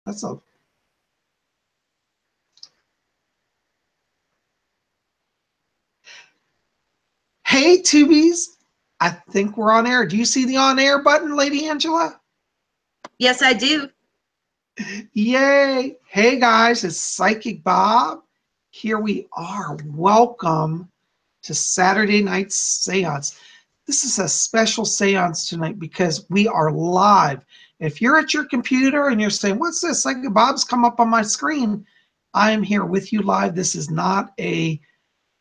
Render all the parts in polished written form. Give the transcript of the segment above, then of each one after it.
That's a... Hey, Tubies. I think we're on air. Do you see the on air button, Lady Angela? Yes, I do. Yay. Hey, guys, it's Psychic Bob. Here we are. Welcome to Saturday Night Seance. This is a special seance tonight because we are live. If you're at your computer and you're saying, what's this? Psychic Bob's come up on my screen. I am here with you live. This is not a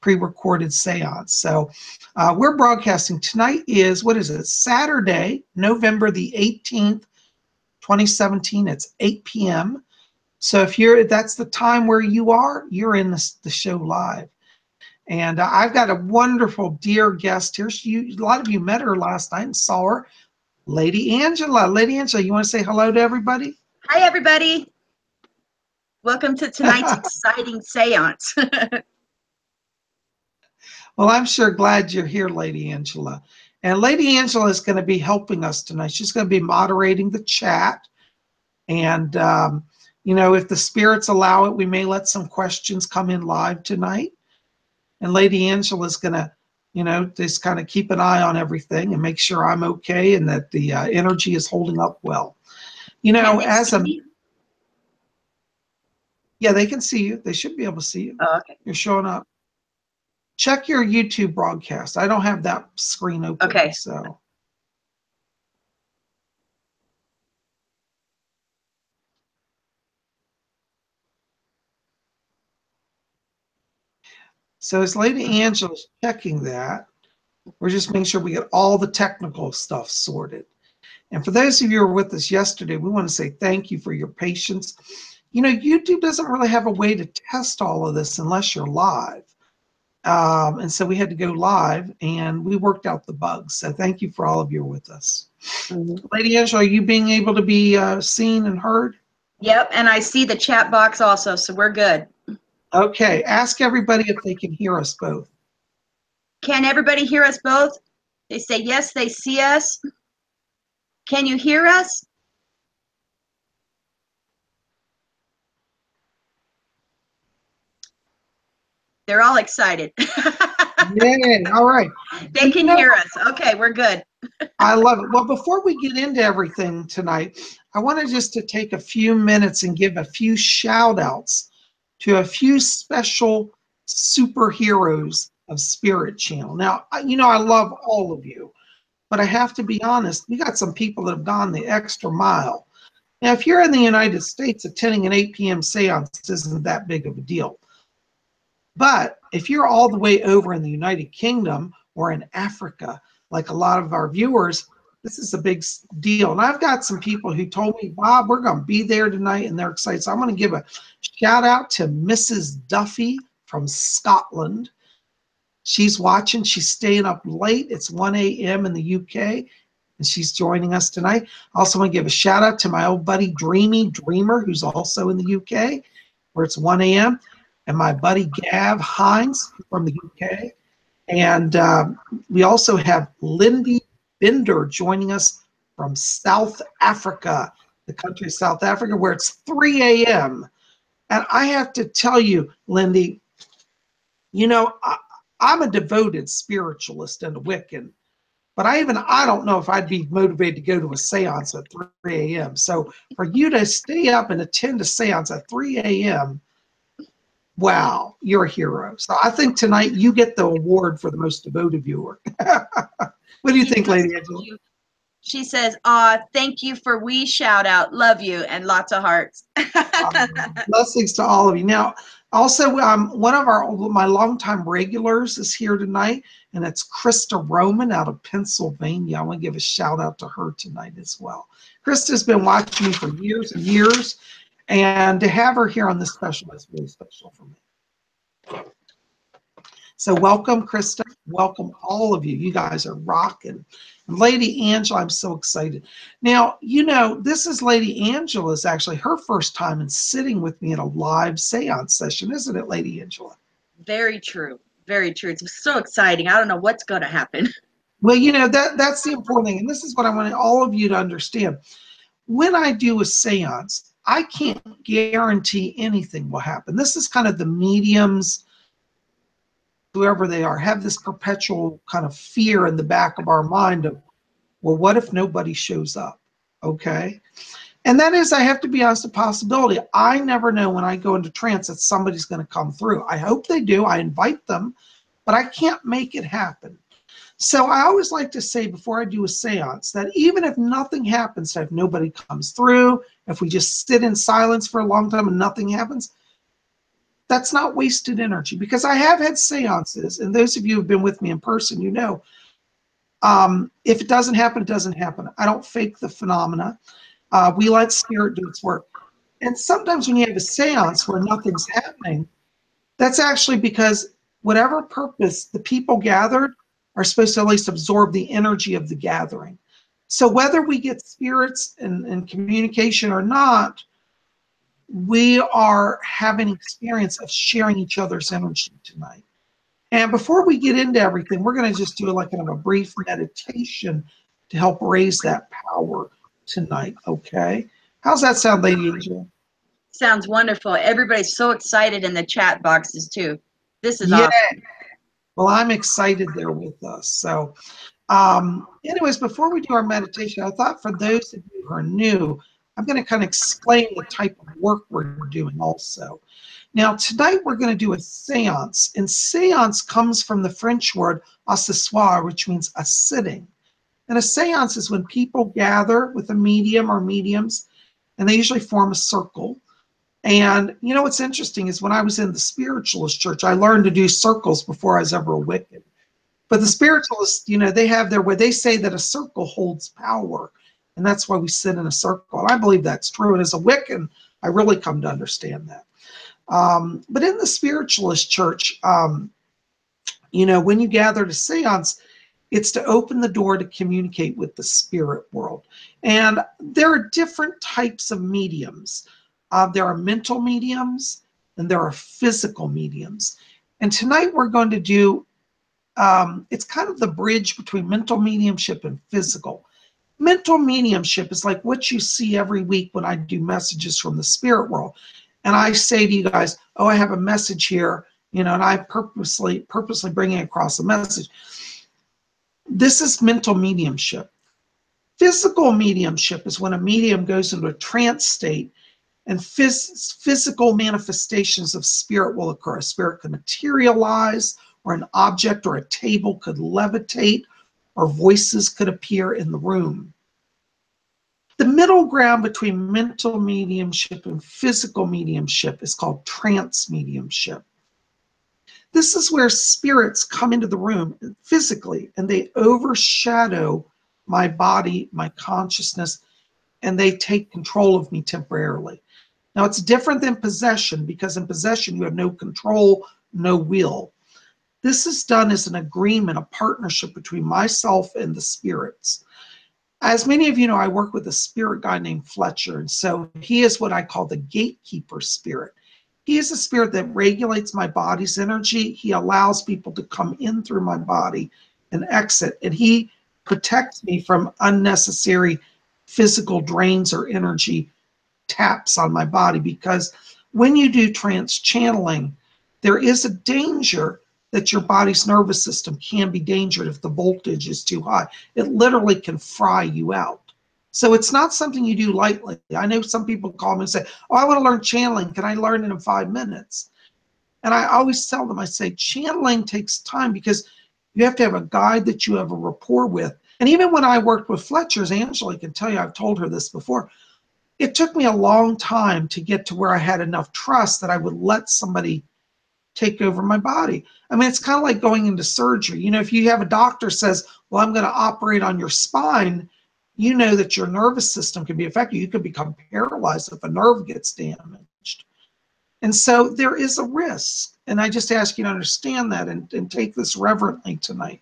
pre-recorded seance. So we're broadcasting. Tonight is, what is it? Saturday, November the 18th, 2017. It's 8 p.m. So if that's the time where you are, you're in the show live. And I've got a wonderful dear guest here. A lot of you met her last night and saw her. Lady Angela. Lady Angela, you want to say hello to everybody? Hi, everybody. Welcome to tonight's exciting seance. Well, I'm sure glad you're here, Lady Angela. And Lady Angela is going to be helping us tonight. She's going to be moderating the chat. And, you know, if the spirits allow it, we may let some questions come in live tonight. And Lady Angela is going to, you know, just kind of keep an eye on everything and make sure I'm okay and that the energy is holding up well. You know, yeah, they can see you. They should be able to see you. Oh, okay. You're showing up. Check your YouTube broadcast. I don't have that screen open. Okay. So as Lady Angela's checking that, we're just making sure we get all the technical stuff sorted. And for those of you who were with us yesterday, we want to say thank you for your patience. You know, YouTube doesn't really have a way to test all of this unless you're live. And so we had to go live and we worked out the bugs. So thank you for all of you with us. Mm-hmm. Lady Angela, are you being able to be seen and heard? Yep, and I see the chat box also, so we're good. Okay, ask everybody if they can hear us both. Can everybody hear us both? They say yes, they see us. Can you hear us? They're all excited. Yay, all right. They can hear us. Okay, we're good. I love it. Well, before we get into everything tonight, I wanted just to take a few minutes and give a few shout outs to a few special superheroes of Spirit Channel. Now, you know, I love all of you, but I have to be honest, we got some people that have gone the extra mile. Now, if you're in the United States, attending an 8 p.m. seance isn't that big of a deal. But if you're all the way over in the United Kingdom or in Africa, like a lot of our viewers, this is a big deal. And I've got some people who told me, Bob, we're going to be there tonight, and they're excited. So I'm going to give a shout out to Mrs. Duffy from Scotland. She's watching. She's staying up late. It's 1 a.m. in the UK, and she's joining us tonight. I also want to give a shout out to my old buddy Dreamy Dreamer, who's also in the UK, where it's 1 a.m., and my buddy Gav Hines from the UK. And we also have Lindy Binder joining us from South Africa, the country of South Africa, where it's 3 a.m. And I have to tell you, Lindy, you know, I'm a devoted spiritualist and a Wiccan, but I don't know if I'd be motivated to go to a seance at 3 a.m. So for you to stay up and attend a seance at 3 a.m., wow, you're a hero. So I think tonight you get the award for the most devoted viewer. What do you think, Lady Angela? She says, thank you for we shout out. Love you, and lots of hearts. Blessings to all of you. Now, also, one of my longtime regulars is here tonight, and it's Krista Roman out of Pennsylvania. I want to give a shout out to her tonight as well. Krista's been watching me for years and years, and to have her here on this special is really special for me. So welcome, Krista. Welcome, all of you. You guys are rocking. And Lady Angela, I'm so excited. Now, you know, this is Lady Angela's actually her first time in sitting with me in a live seance session, isn't it, Lady Angela? Very true. Very true. It's so exciting. I don't know what's going to happen. Well, you know, that's the important thing. And this is what I want all of you to understand. When I do a seance, I can't guarantee anything will happen. This is kind of the mediums, whoever they are, have this perpetual kind of fear in the back of our mind of, well, what if nobody shows up? Okay. And that is, I have to be honest, a possibility. I never know when I go into trance that somebody's going to come through. I hope they do. I invite them, but I can't make it happen. So I always like to say before I do a seance that even if nothing happens, if nobody comes through, if we just sit in silence for a long time and nothing happens, that's not wasted energy. Because I have had seances, and those of you who have been with me in person, you know, if it doesn't happen, it doesn't happen. I don't fake the phenomena. We let spirit do its work. And sometimes when you have a seance where nothing's happening, that's actually because whatever purpose the people gathered are supposed to at least absorb the energy of the gathering. So whether we get spirits and communication or not, we are having an experience of sharing each other's energy tonight. And before we get into everything, we're going to just do like kind of a brief meditation to help raise that power tonight, okay? How's that sound, Lady Angel? Sounds wonderful. Everybody's so excited in the chat boxes too. This is Yeah. awesome. Well, I'm excited they're with us. So anyways, before we do our meditation, I thought for those of you who are new, I'm going to kind of explain the type of work we're doing also. Now, tonight we're going to do a seance, and seance comes from the French word accessoire, which means a sitting. And a seance is when people gather with a medium or mediums, and they usually form a circle. And you know what's interesting is when I was in the spiritualist church, I learned to do circles before I was ever a Wiccan. But the spiritualists, you know, they have their way. They say that a circle holds power, and that's why we sit in a circle. And I believe that's true. And as a Wiccan, I really come to understand that. But in the spiritualist church, you know, when you gather to seance, it's to open the door to communicate with the spirit world. And there are different types of mediums. There are mental mediums and there are physical mediums. And tonight we're going to do, it's kind of the bridge between mental mediumship and physical. Mental mediumship is like what you see every week when I do messages from the spirit world. And I say to you guys, oh, I have a message here, you know, and I purposely bringing across a message. This is mental mediumship. Physical mediumship is when a medium goes into a trance state and physical manifestations of spirit will occur. A spirit could materialize, or an object or a table could levitate, or voices could appear in the room. The middle ground between mental mediumship and physical mediumship is called trance mediumship. This is where spirits come into the room physically and they overshadow my body, my consciousness, and they take control of me temporarily. Now, it's different than possession because in possession, you have no control, no will. This is done as an agreement, a partnership between myself and the spirits. As many of you know, I work with a spirit guy named Fletcher, and so he is what I call the gatekeeper spirit. He is a spirit that regulates my body's energy. He allows people to come in through my body and exit, and he protects me from unnecessary physical drains or energy taps on my body, because when you do trance channeling, there is a danger that your body's nervous system can be dangerous if the voltage is too high. It literally can fry you out. So it's not something you do lightly. I know some people call me and say, oh, I want to learn channeling. Can I learn it in 5 minutes? And I always tell them, I say, channeling takes time because you have to have a guide that you have a rapport with. And even when I worked with Fletcher's, Angela can tell you, I've told her this before, it took me a long time to get to where I had enough trust that I would let somebody take over my body. I mean, it's kind of like going into surgery. You know, if you have a doctor says, well, I'm going to operate on your spine, you know that your nervous system can be affected. You could become paralyzed if a nerve gets damaged. And so there is a risk. And I just ask you to understand that and take this reverently tonight.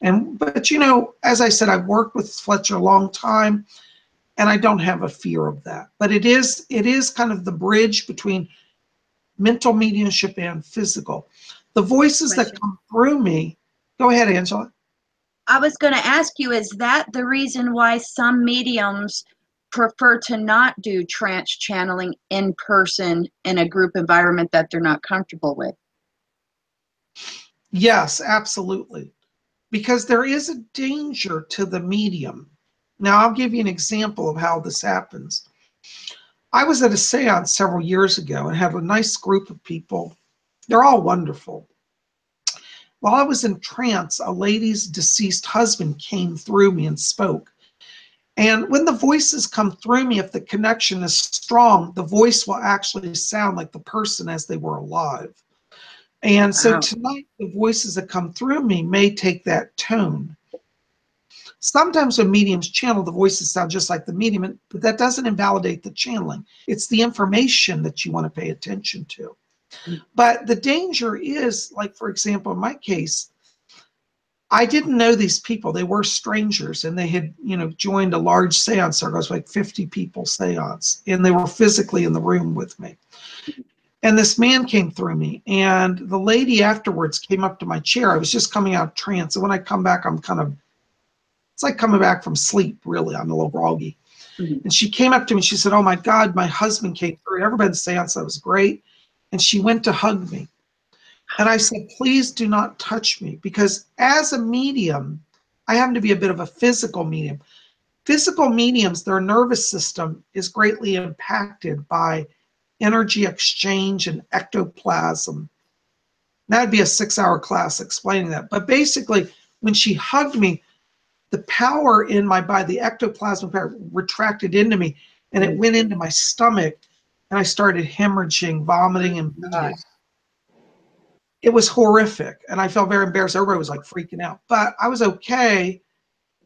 But you know, as I said, I've worked with Fletcher a long time, and I don't have a fear of that. But it is kind of the bridge between mental mediumship and physical. The voices that come through me, go ahead, Angela. I was going to ask you, is that the reason why some mediums prefer to not do trance channeling in person in a group environment that they're not comfortable with? Yes, absolutely. Because there is a danger to the medium. Now, I'll give you an example of how this happens. I was at a seance several years ago and have a nice group of people. They're all wonderful. While I was in trance, a lady's deceased husband came through me and spoke. And when the voices come through me, if the connection is strong, the voice will actually sound like the person as they were alive. And so Wow. tonight, the voices that come through me may take that tone. Sometimes when mediums channel, the voices sound just like the medium, but that doesn't invalidate the channeling. It's the information that you want to pay attention to. But the danger is, like, for example, in my case, I didn't know these people. They were strangers, and they had, joined a large seance circle. It was like 50 people seance, and they were physically in the room with me. And this man came through me, and the lady afterwards came up to my chair. I was just coming out of trance, and when I come back, it's like coming back from sleep, really. I'm a little groggy. Mm-hmm. And she came up to me, and she said, "Oh my God, my husband came through. Everybody in the seance, that was great." And she went to hug me. And I said, "Please do not touch me," because as a medium, I happen to be a bit of a physical medium. Physical mediums, their nervous system is greatly impacted by energy exchange and ectoplasm. That'd be a 6-hour class explaining that. But basically, when she hugged me, the power in my body, the ectoplasm power, retracted into me, and it went into my stomach, and I started hemorrhaging, vomiting, and bleeding. It was horrific, and I felt very embarrassed. Everybody was like freaking out, but I was okay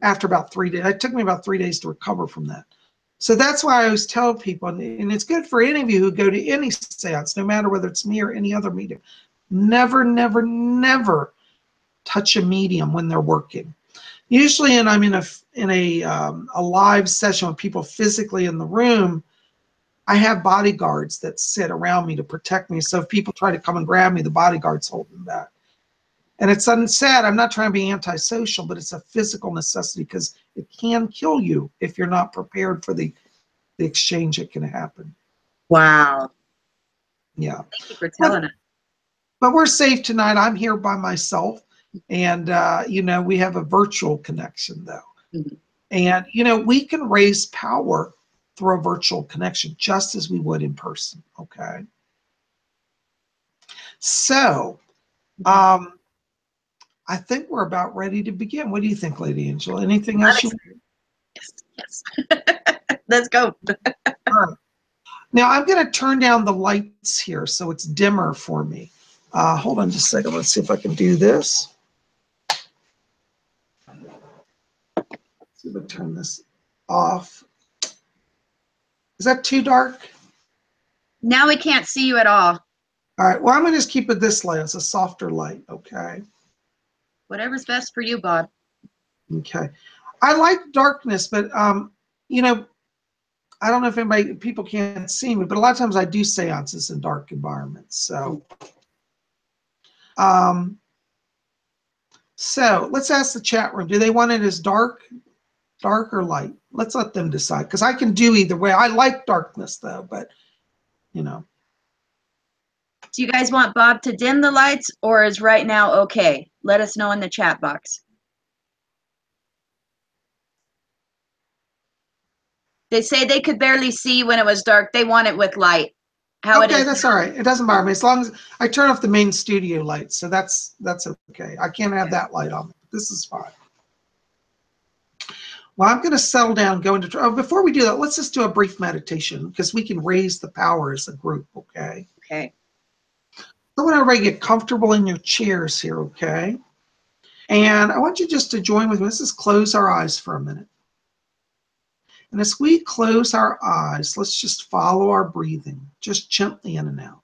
after about 3 days. It took me about 3 days to recover from that. So that's why I always tell people, and it's good for any of you who go to any seance, no matter whether it's me or any other medium, never, never, never touch a medium when they're working. Usually, and I'm in a live session with people physically in the room, I have bodyguards that sit around me to protect me. So if people try to come and grab me, the bodyguards hold them back. And it's unsaid, I'm not trying to be antisocial, but it's a physical necessity because it can kill you if you're not prepared for the exchange that can happen. Wow. Yeah. Thank you for telling us. But we're safe tonight. I'm here by myself. And, we have a virtual connection, though. Mm-hmm. And, we can raise power through a virtual connection just as we would in person. Okay. So, I think we're about ready to begin. What do you think, Lady Angela? Anything else you want? Yes. Let's go. All right. Now I'm going to turn down the lights here so it's dimmer for me. Hold on just a second. Let's see if I can do this. Let's see if I turn this off. Is that too dark? Now we can't see you at all. All right. Well, I'm going to just keep it this light. It's a softer light. Okay. Whatever's best for you, Bob. Okay. I like darkness, but I don't know if people can't see me, but a lot of times I do seances in dark environments. So let's ask the chat room. Do they want it as dark or light? Let's let them decide, because I can do either way. I like darkness though, but Do you guys want Bob to dim the lights, or is right now okay? Let us know in the chat box. They say they could barely see when it was dark. They want it with light. Okay, that's all right. It doesn't bother me as long as I turn off the main studio lights. So that's okay. I can't have that light on. This is fine. Well, I'm going to settle down, go into. Before we do that, let's just do a brief meditation because we can raise the power as a group. Okay. Okay. I want everybody to get comfortable in your chairs here. Okay. And I want you just to join with me. Let's just close our eyes for a minute. And as we close our eyes, let's just follow our breathing, just gently in and out.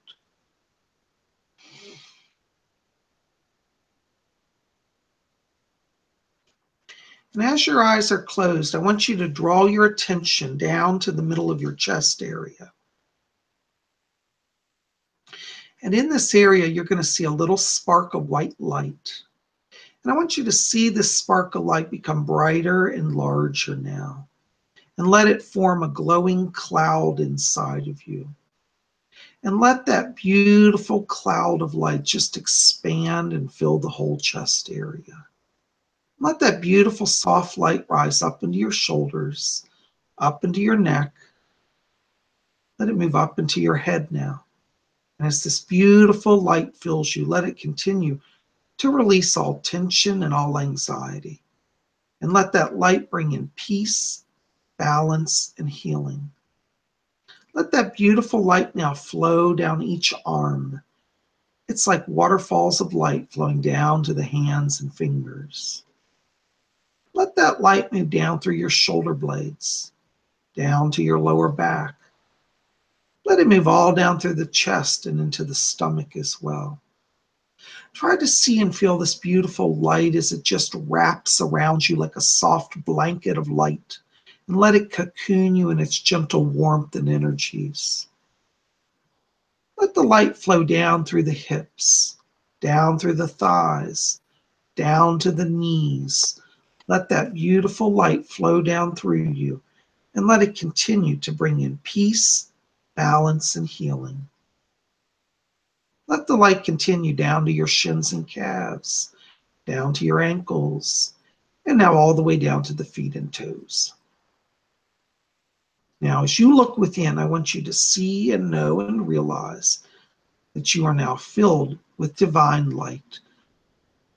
And as your eyes are closed, I want you to draw your attention down to the middle of your chest area. And in this area, you're going to see a little spark of white light. And I want you to see this spark of light become brighter and larger now. and let it form a glowing cloud inside of you. And let that beautiful cloud of light just expand and fill the whole chest area. Let that beautiful soft light rise up into your shoulders, up into your neck. Let it move up into your head now. And as this beautiful light fills you, let it continue to release all tension and all anxiety. And let that light bring in peace, balance, and healing. Let that beautiful light now flow down each arm. It's like waterfalls of light flowing down to the hands and fingers. Let that light move down through your shoulder blades, down to your lower back. Let it move all down through the chest and into the stomach as well. Try to see and feel this beautiful light as it just wraps around you like a soft blanket of light, and let it cocoon you in its gentle warmth and energies. Let the light flow down through the hips, down through the thighs, down to the knees. Let that beautiful light flow down through you, and let it continue to bring in peace, balance, and healing. Let the light continue down to your shins and calves, down to your ankles, and now all the way down to the feet and toes. Now, as you look within, I want you to see and know and realize that you are now filled with divine light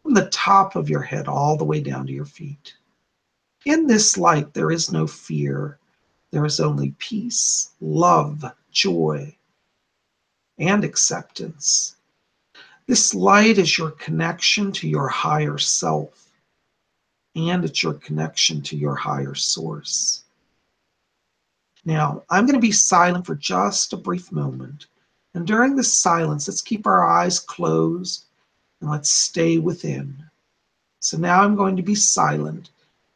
from the top of your head all the way down to your feet. In this light, there is no fear. There is only peace, love, joy, and acceptance. This light is your connection to your higher self, and it's your connection to your higher source. Now, I'm going to be silent for just a brief moment. And during this silence, let's keep our eyes closed and let's stay within. So now I'm going to be silent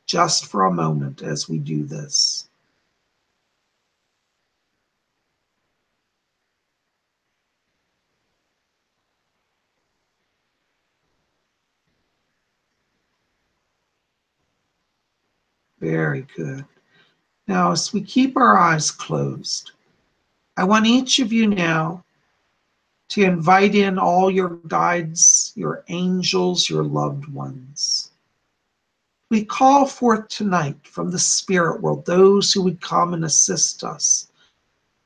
just for a moment as we do this. Very good. Now, as we keep our eyes closed, I want each of you now to invite in all your guides, your angels, your loved ones. We call forth tonight from the spirit world those who would come and assist us,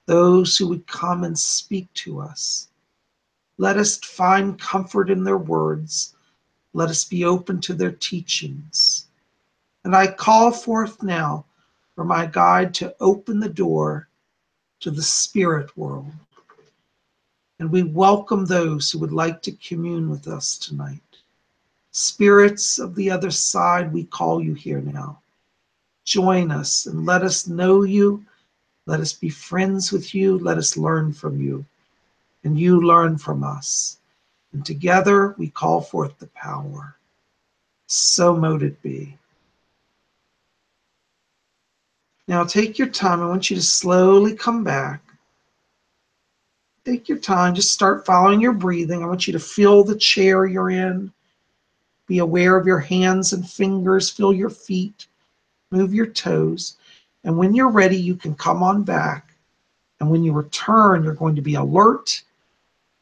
those who would come and speak to us. Let us find comfort in their words. Let us be open to their teachings. And I call forth now for my guide to open the door to the spirit world. And we welcome those who would like to commune with us tonight. Spirits of the other side, we call you here now. Join us and let us know you. Let us be friends with you. Let us learn from you. And you learn from us. And together we call forth the power. So mote it be. Now take your time. I want you to slowly come back. Take your time. Just start following your breathing. I want you to feel the chair you're in. Be aware of your hands and fingers. Feel your feet. Move your toes. And when you're ready, you can come on back. And when you return, you're going to be alert,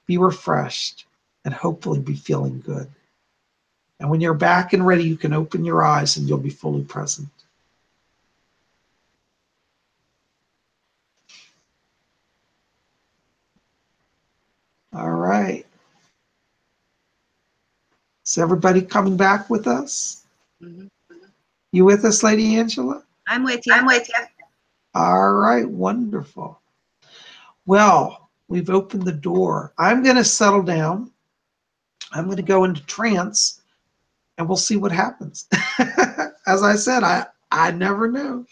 be refreshed, and hopefully be feeling good. And when you're back and ready, you can open your eyes and you'll be fully present. All right. Is everybody coming back with us? Mm-hmm. You with us, Lady Angela? I'm with you. All right, wonderful. Well, we've opened the door. I'm going to settle down. I'm going to go into trance, and we'll see what happens. As I said, I never know.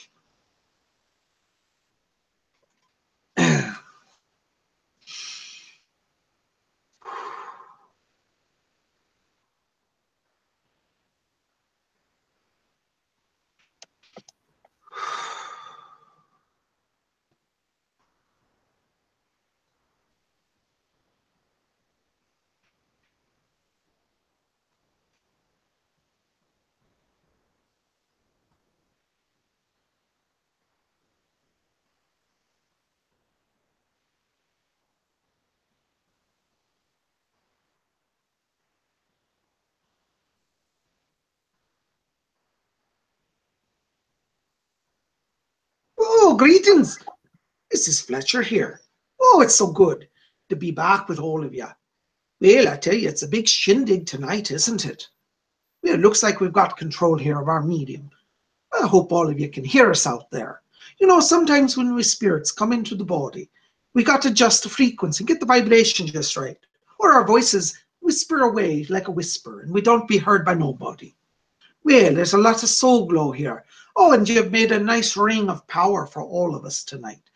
Oh, greetings. This is Fletcher here. Oh, it's so good to be back with all of you. Well, I tell you, it's a big shindig tonight, isn't it? Well, it looks like we've got control here of our medium. I hope all of you can hear us out there. You know, sometimes when we spirits come into the body, we got to adjust the frequency, get the vibration just right. Or our voices whisper away like a whisper, and we don't be heard by nobody. Well, there's a lot of soul glow here. Oh, and you've made a nice ring of power for all of us tonight.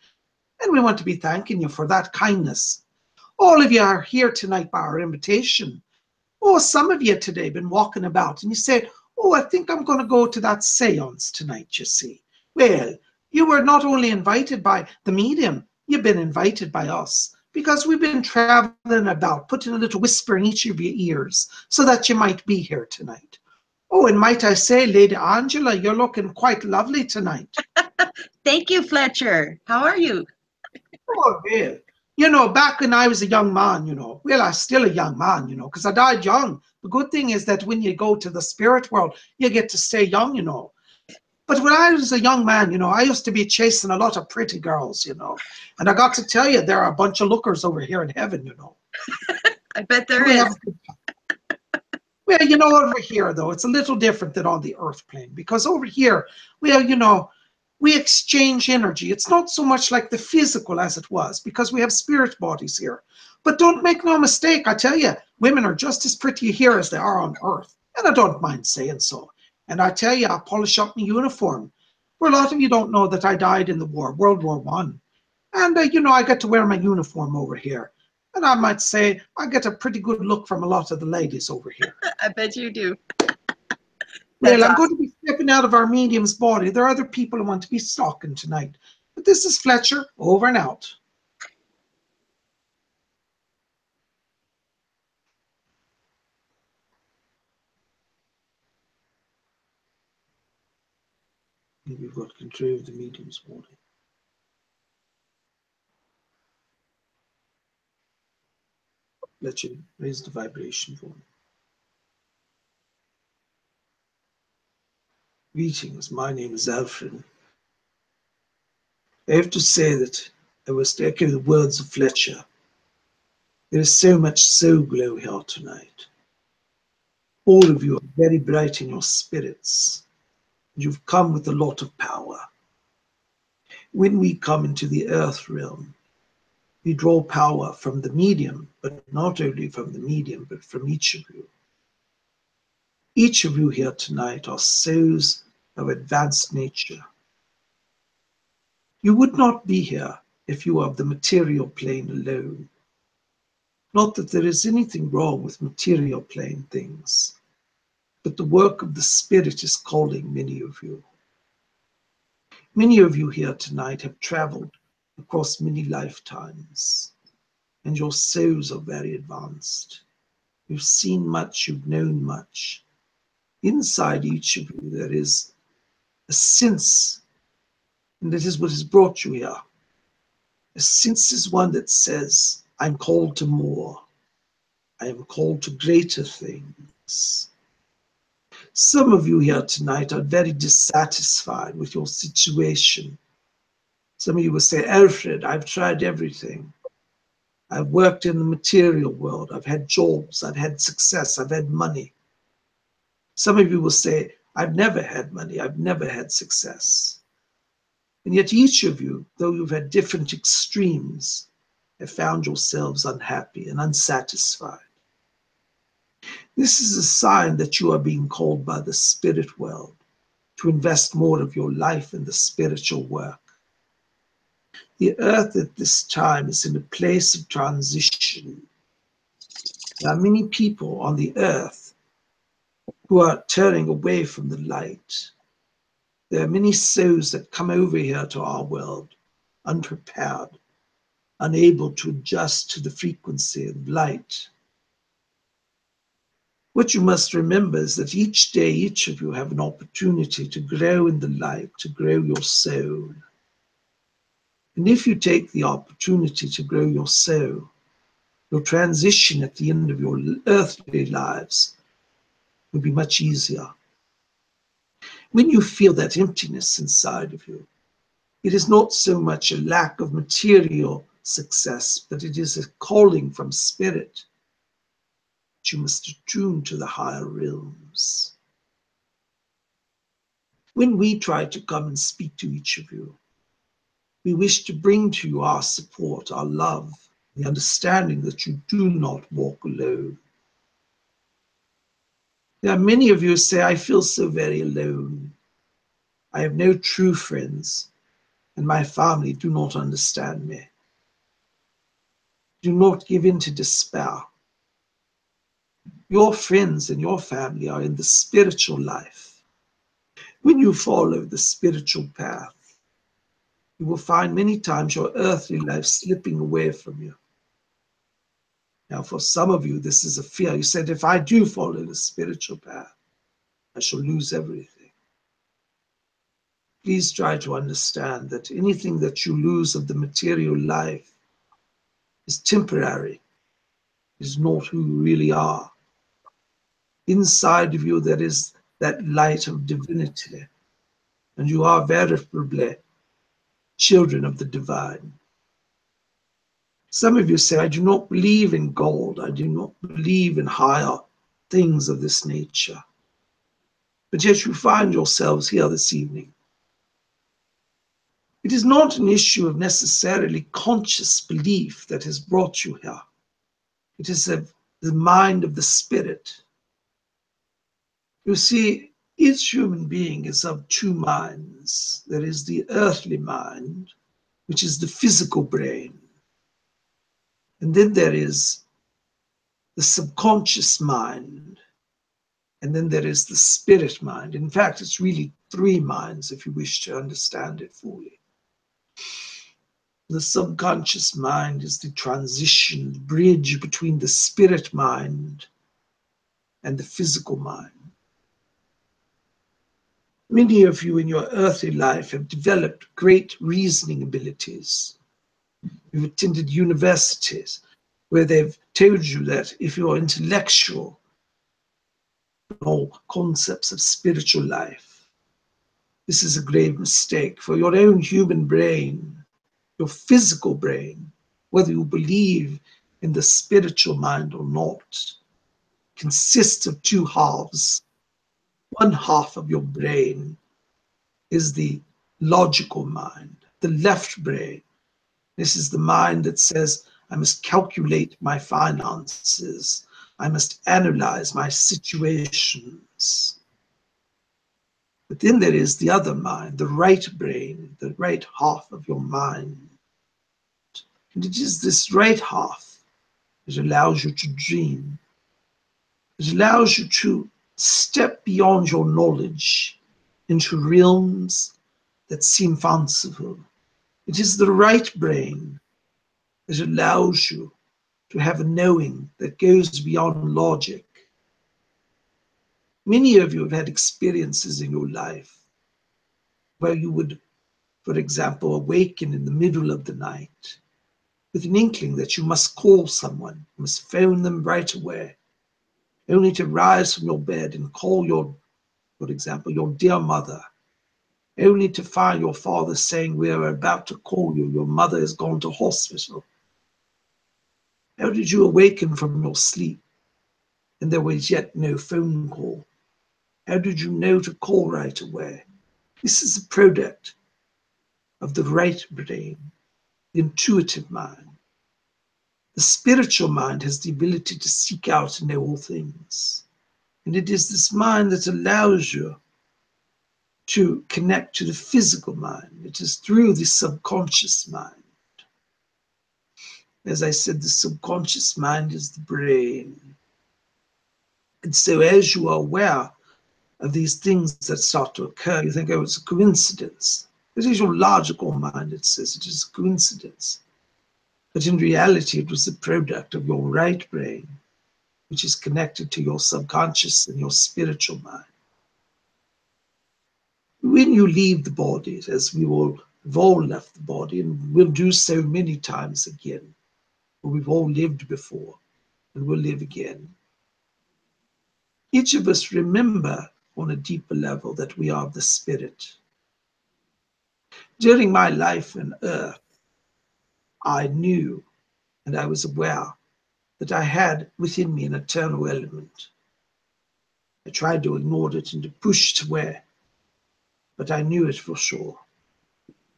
And we want to be thanking you for that kindness. All of you are here tonight by our invitation. Oh, some of you today been walking about and you said, oh, I think I'm going to go to that seance tonight, you see. Well, you were not only invited by the medium, you've been invited by us because we've been traveling about, putting a little whisper in each of your ears so that you might be here tonight. Oh, and might I say, Lady Angela, you're looking quite lovely tonight. Thank you, Fletcher. How are you? Oh, well, you know, back when I was a young man, you know, well, I'm still a young man, you know, because I died young. The good thing is that when you go to the spirit world, you get to stay young, you know. But when I was a young man, you know, I used to be chasing a lot of pretty girls, you know. And I got to tell you, there are a bunch of lookers over here in heaven, you know. I bet there is. Well, you know, over here, though, it's a little different than on the earth plane because over here, well, you know, we exchange energy. It's not so much like the physical as it was because we have spirit bodies here. But don't make no mistake, I tell you, women are just as pretty here as they are on earth. And I don't mind saying so. And I tell you, I polish up my uniform. For a lot of you don't know that I died in the war, World War I. And, you know, I get to wear my uniform over here. And I might say I get a pretty good look from a lot of the ladies over here. I bet you do. Well, That's I'm awesome. going to be stepping out of our medium's body. There are other people who want to be stalking tonight. But this is Fletcher, over and out. We've got control of the medium's body. Fletcher, raise the vibration for me. Greetings, my name is Alfred. I have to say that I was to echo the words of Fletcher. There is so much soul glow here tonight. All of you are very bright in your spirits. You've come with a lot of power. When we come into the earth realm, we draw power from the medium, but not only from the medium, but from each of you. Each of you here tonight are souls of advanced nature. You would not be here if you were of the material plane alone. Not that there is anything wrong with material plane things, but the work of the Spirit is calling many of you. Many of you here tonight have traveled across many lifetimes, and your souls are very advanced. You've seen much, you've known much. Inside each of you, there is a sense, and that is what has brought you here. A sense is one that says, I'm called to more. I am called to greater things. Some of you here tonight are very dissatisfied with your situation. Some of you will say, Alfred, I've tried everything. I've worked in the material world. I've had jobs. I've had success. I've had money. Some of you will say, I've never had money. I've never had success. And yet each of you, though you've had different extremes, have found yourselves unhappy and unsatisfied. This is a sign that you are being called by the spirit world to invest more of your life in the spiritual work. The earth at this time is in a place of transition. There are many people on the earth who are turning away from the light. There are many souls that come over here to our world unprepared, unable to adjust to the frequency of light. What you must remember is that each day, each of you have an opportunity to grow in the light, to grow your soul. And if you take the opportunity to grow your soul, your transition at the end of your earthly lives will be much easier. When you feel that emptiness inside of you, It is not so much a lack of material success, but it is a calling from spirit. You must attune to the higher realms. When we try to come and speak to each of you, we wish to bring to you our support, our love, the understanding that you do not walk alone. There are many of you who say, I feel so very alone. I have no true friends, and my family do not understand me. Do not give in to despair. Your friends and your family are in the spiritual life. When you follow the spiritual path, you will find many times your earthly life slipping away from you. Now, for some of you, this is a fear. You said, if I do follow the spiritual path, I shall lose everything. Please try to understand that anything that you lose of the material life is temporary, is not who you really are. Inside of you, there is that light of divinity, and you are veritably children of the divine. Some of you say, I do not believe in gold. I do not believe in higher things of this nature. But yet you find yourselves here this evening. It is not an issue of necessarily conscious belief that has brought you here. It is the mind of the spirit. You see, each human being is of two minds. There is the earthly mind, which is the physical brain. And then there is the subconscious mind. And then there is the spirit mind. In fact, it's really three minds if you wish to understand it fully. The subconscious mind is the transition, the bridge between the spirit mind and the physical mind. Many of you in your earthly life have developed great reasoning abilities. You've attended universities where they've told you that if you're intellectual, no concepts of spiritual life. This is a grave mistake. For your own human brain, your physical brain, whether you believe in the spiritual mind or not, consists of two halves. One half of your brain is the logical mind, the left brain. This is the mind that says, I must calculate my finances. I must analyze my situations. But then there is the other mind, the right brain, the right half of your mind. And it is this right half that allows you to dream. It allows you to step beyond your knowledge into realms that seem fanciful. It is the right brain that allows you to have a knowing that goes beyond logic. Many of you have had experiences in your life where you would, for example, awaken in the middle of the night with an inkling that you must call someone, you must phone them right away, only to rise from your bed and call your, for example, your dear mother, only to find your father saying, we are about to call you, your mother has gone to hospital. How did you awaken from your sleep and there was yet no phone call? How did you know to call right away? This is a product of the right brain, the intuitive mind. The spiritual mind has the ability to seek out and know all things. And it is this mind that allows you to connect to the physical mind. It is through the subconscious mind. As I said, the subconscious mind is the brain. And so as you are aware of these things that start to occur, you think, oh, it's a coincidence. It is your logical mind that says it is a coincidence. But in reality, it was the product of your right brain, which is connected to your subconscious and your spiritual mind. When you leave the body, as we all have all left the body, and will do so many times again, for we've all lived before and will live again, each of us remember on a deeper level that we are the spirit. During my life on earth, I knew and I was aware that I had within me an eternal element. I tried to ignore it and to push it away, but I knew it for sure.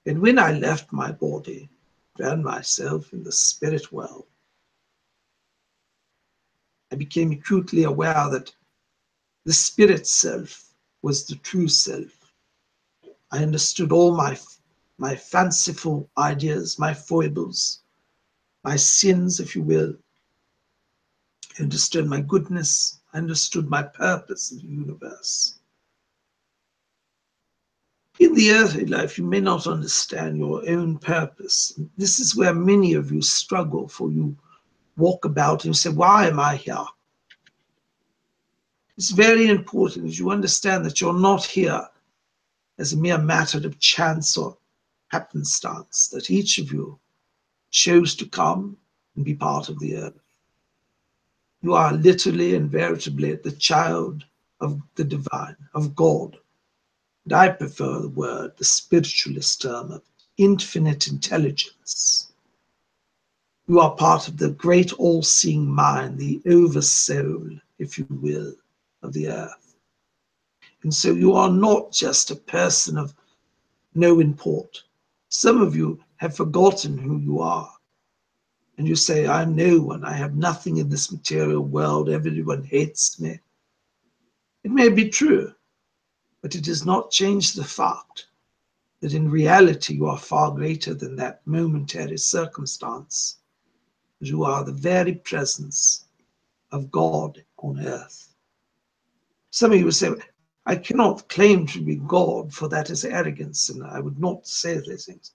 And when I left my body, found myself in the spirit world, I became acutely aware that the spirit self was the true self. I understood all my fanciful ideas, my foibles, my sins, if you will. I understood my goodness. I understood my purpose in the universe. In the earthly life, you may not understand your own purpose. This is where many of you struggle, for you walk about and you say, why am I here? It's very important that you understand that you're not here as a mere matter of chance or happenstance, that each of you chose to come and be part of the earth. You are literally and veritably the child of the divine, of God. And I prefer the word, the spiritualist term of infinite intelligence. You are part of the great all-seeing mind, the oversoul, if you will, of the earth. And so you are not just a person of no import. Some of you have forgotten who you are. And you say, I'm no one. I have nothing in this material world. Everyone hates me. It may be true, but it does not change the fact that in reality you are far greater than that momentary circumstance. You are the very presence of God on earth. Some of you will say, I cannot claim to be God, for that is arrogance, and I would not say these things.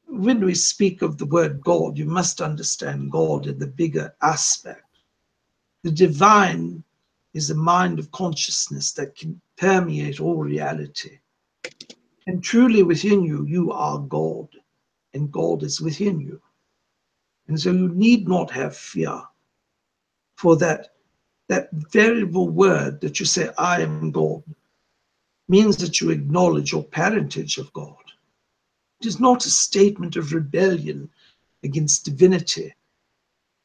When we speak of the word God, you must understand God in the bigger aspect. The divine is a mind of consciousness that can permeate all reality. And truly within you, you are God, and God is within you. And so you need not have fear, for that variable word that you say, I am God, means that you acknowledge your parentage of God. It is not a statement of rebellion against divinity,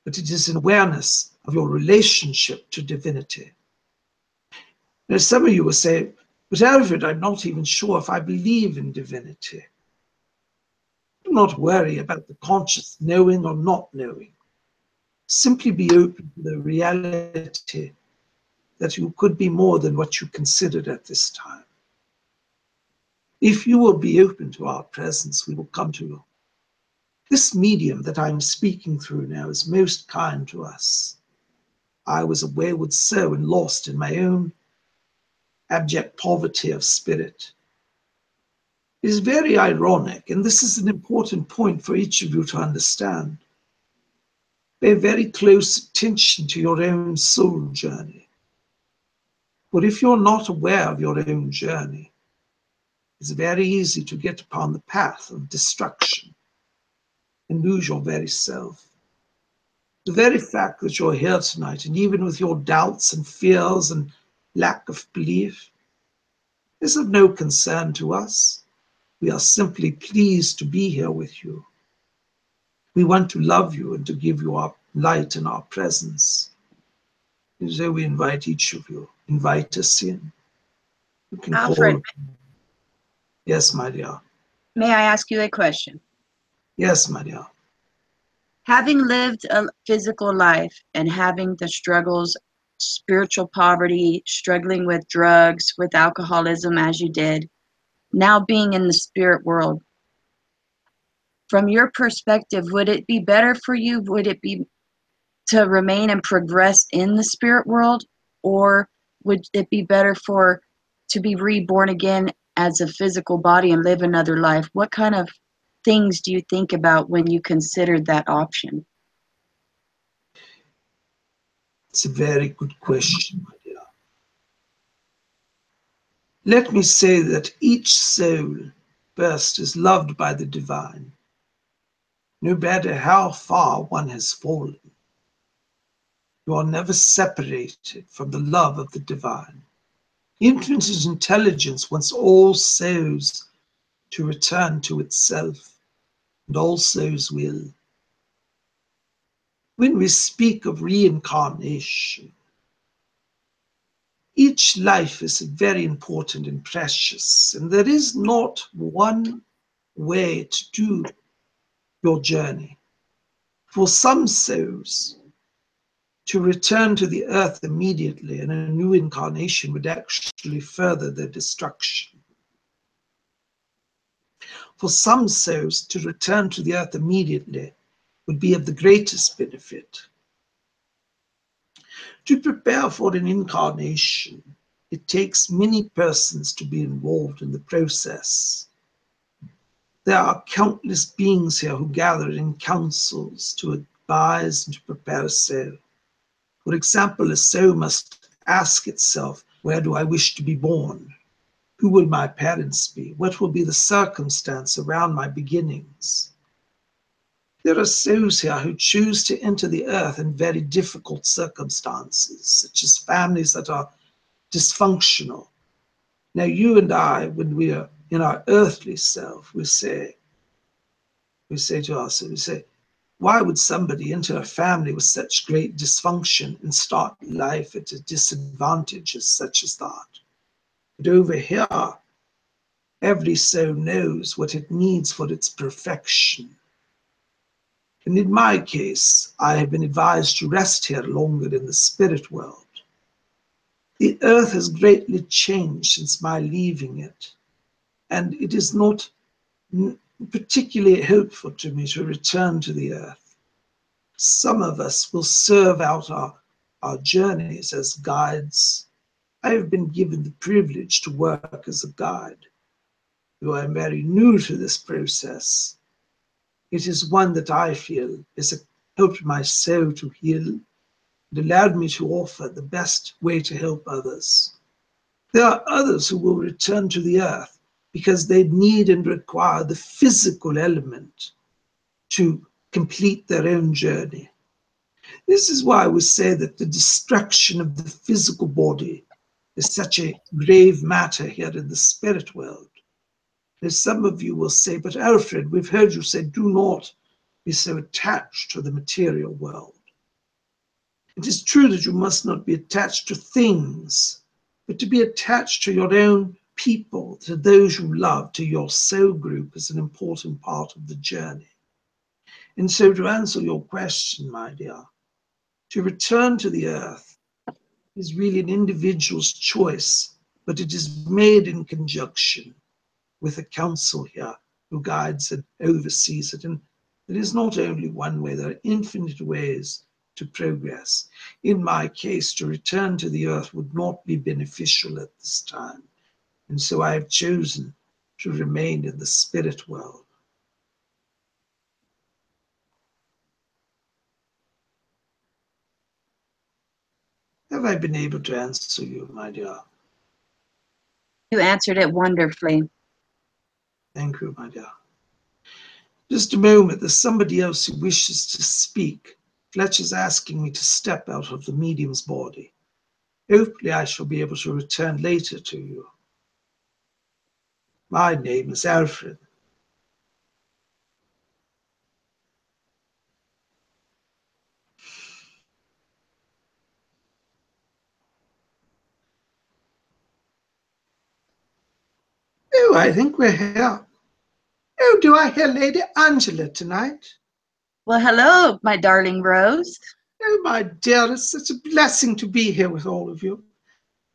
but it is an awareness of your relationship to divinity. Now, some of you will say, but Alfred, I'm not even sure if I believe in divinity. Do not worry about the conscious knowing or not knowing. Simply be open to the reality that you could be more than what you considered at this time. If you will be open to our presence, we will come to you. This medium that I'm speaking through now is most kind to us. I was a wayward soul and lost in my own abject poverty of spirit. It is very ironic, and this is an important point for each of you to understand. Pay very close attention to your own soul journey. For if you're not aware of your own journey, it's very easy to get upon the path of destruction and lose your very self. The very fact that you're here tonight, and even with your doubts and fears and lack of belief, is of no concern to us. We are simply pleased to be here with you. We want to love you and to give you our light and our presence. And so we invite each of you, invite us in. You can Alfred, call. Yes, my dear. may I ask you a question? Yes, my dear. Having lived a physical life and having the struggles, spiritual poverty, struggling with drugs, with alcoholism as you did, now being in the spirit world, from your perspective, would it be better for you? Would it be to remain and progress in the spirit world, or would it be better to be reborn again as a physical body and live another life? What kind of things do you think about when you consider that option? It's a very good question, my dear. Let me say that each soul first is loved by the divine, no matter how far one has fallen. You are never separated from the love of the divine. Infinite intelligence wants all souls to return to itself and all souls will. When we speak of reincarnation, each life is very important and precious, and there is not one way to do your journey. For some souls, to return to the earth immediately in a new incarnation would actually further their destruction. For some souls, to return to the earth immediately would be of the greatest benefit. To prepare for an incarnation, it takes many persons to be involved in the process. There are countless beings here who gather in councils to advise and to prepare a soul. For example, a soul must ask itself, where do I wish to be born? Who will my parents be? What will be the circumstance around my beginnings? There are souls here who choose to enter the earth in very difficult circumstances, such as families that are dysfunctional. Now, you and I, when we are in our earthly self, we say to ourselves, why would somebody enter a family with such great dysfunction and start life at a disadvantage such as that? But over here, every soul knows what it needs for its perfection. And in my case, I have been advised to rest here longer in the spirit world. The earth has greatly changed since my leaving it, and it is not particularly helpful to me to return to the earth. Some of us will serve out our journeys as guides. I have been given the privilege to work as a guide, though I am very new to this process. It is one that I feel has helped my soul to heal and allowed me to offer the best way to help others. There are others who will return to the earth because they need and require the physical element to complete their own journey. This is why we say that the destruction of the physical body is such a grave matter here in the spirit world. As some of you will say, but Alfred, we've heard you say, do not be so attached to the material world. It is true that you must not be attached to things, but to be attached to your own people, to those you love, to your soul group is an important part of the journey. And so to answer your question, my dear, to return to the earth is really an individual's choice, but it is made in conjunction with a council here who guides and oversees it. And there is not only one way, there are infinite ways to progress. In my case, to return to the earth would not be beneficial at this time. And so I have chosen to remain in the spirit world. Have I been able to answer you, my dear? You answered it wonderfully. Thank you, my dear. Just a moment, there's somebody else who wishes to speak. Fletcher's asking me to step out of the medium's body. Hopefully I shall be able to return later to you. My name is Alfred. Oh, I think we're here. Oh, do I hear Lady Angela tonight? Well, hello, my darling Rose. Oh, my dear, it's such a blessing to be here with all of you.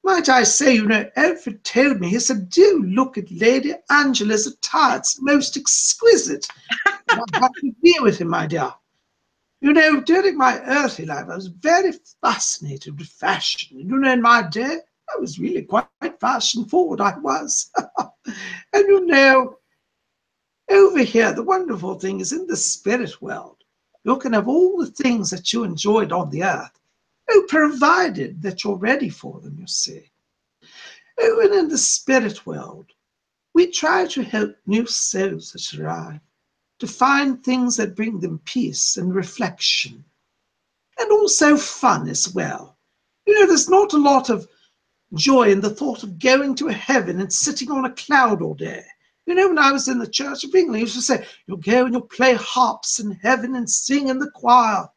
Might I say, you know, Alfred told me, he said, do look at Lady Angela's attire. It's most exquisite. I'm happy to be with him, my dear. You know, during my earthly life, I was very fascinated with fashion. You know, in my day, I was really quite fashion forward, I was. And you know, over here, the wonderful thing is in the spirit world, you can have all the things that you enjoyed on the earth, provided that you're ready for them, you see. Oh, and in the spirit world, we try to help new souls that arrive to find things that bring them peace and reflection, and also fun as well. You know, there's not a lot of joy in the thought of going to a heaven and sitting on a cloud all day. You know, when I was in the Church of England, he used to say, you'll go and you'll play harps in heaven and sing in the choir.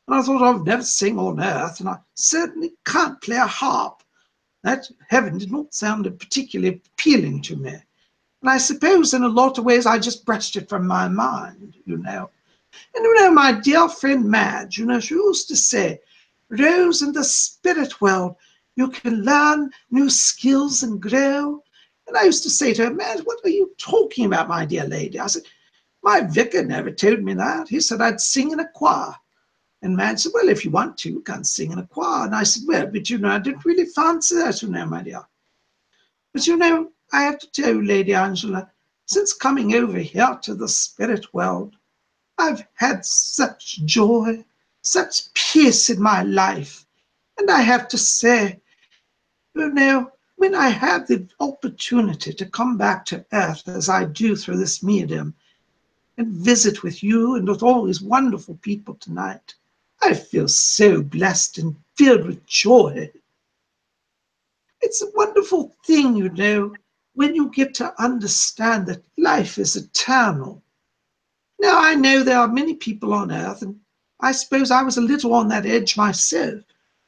And I thought, I'd never sing on earth, and I certainly can't play a harp. That heaven did not sound particularly appealing to me. And I suppose in a lot of ways I just brushed it from my mind, you know. And you know, my dear friend Madge, you know, she used to say, Rose, in the spirit world, you can learn new skills and grow. And I used to say to her, Madge, what are you talking about, my dear lady? I said, my vicar never told me that. He said I'd sing in a choir. And Madge said, well, if you want to, you can sing in a choir. And I said, well, but you know, I didn't really fancy that, you know, my dear. But you know, I have to tell you, Lady Angela, since coming over here to the spirit world, I've had such joy, such peace in my life. And I have to say, you know, when I have the opportunity to come back to earth as I do through this medium and visit with you and with all these wonderful people tonight, I feel so blessed and filled with joy. It's a wonderful thing, you know, when you get to understand that life is eternal. Now, I know there are many people on earth, and I suppose I was a little on that edge myself.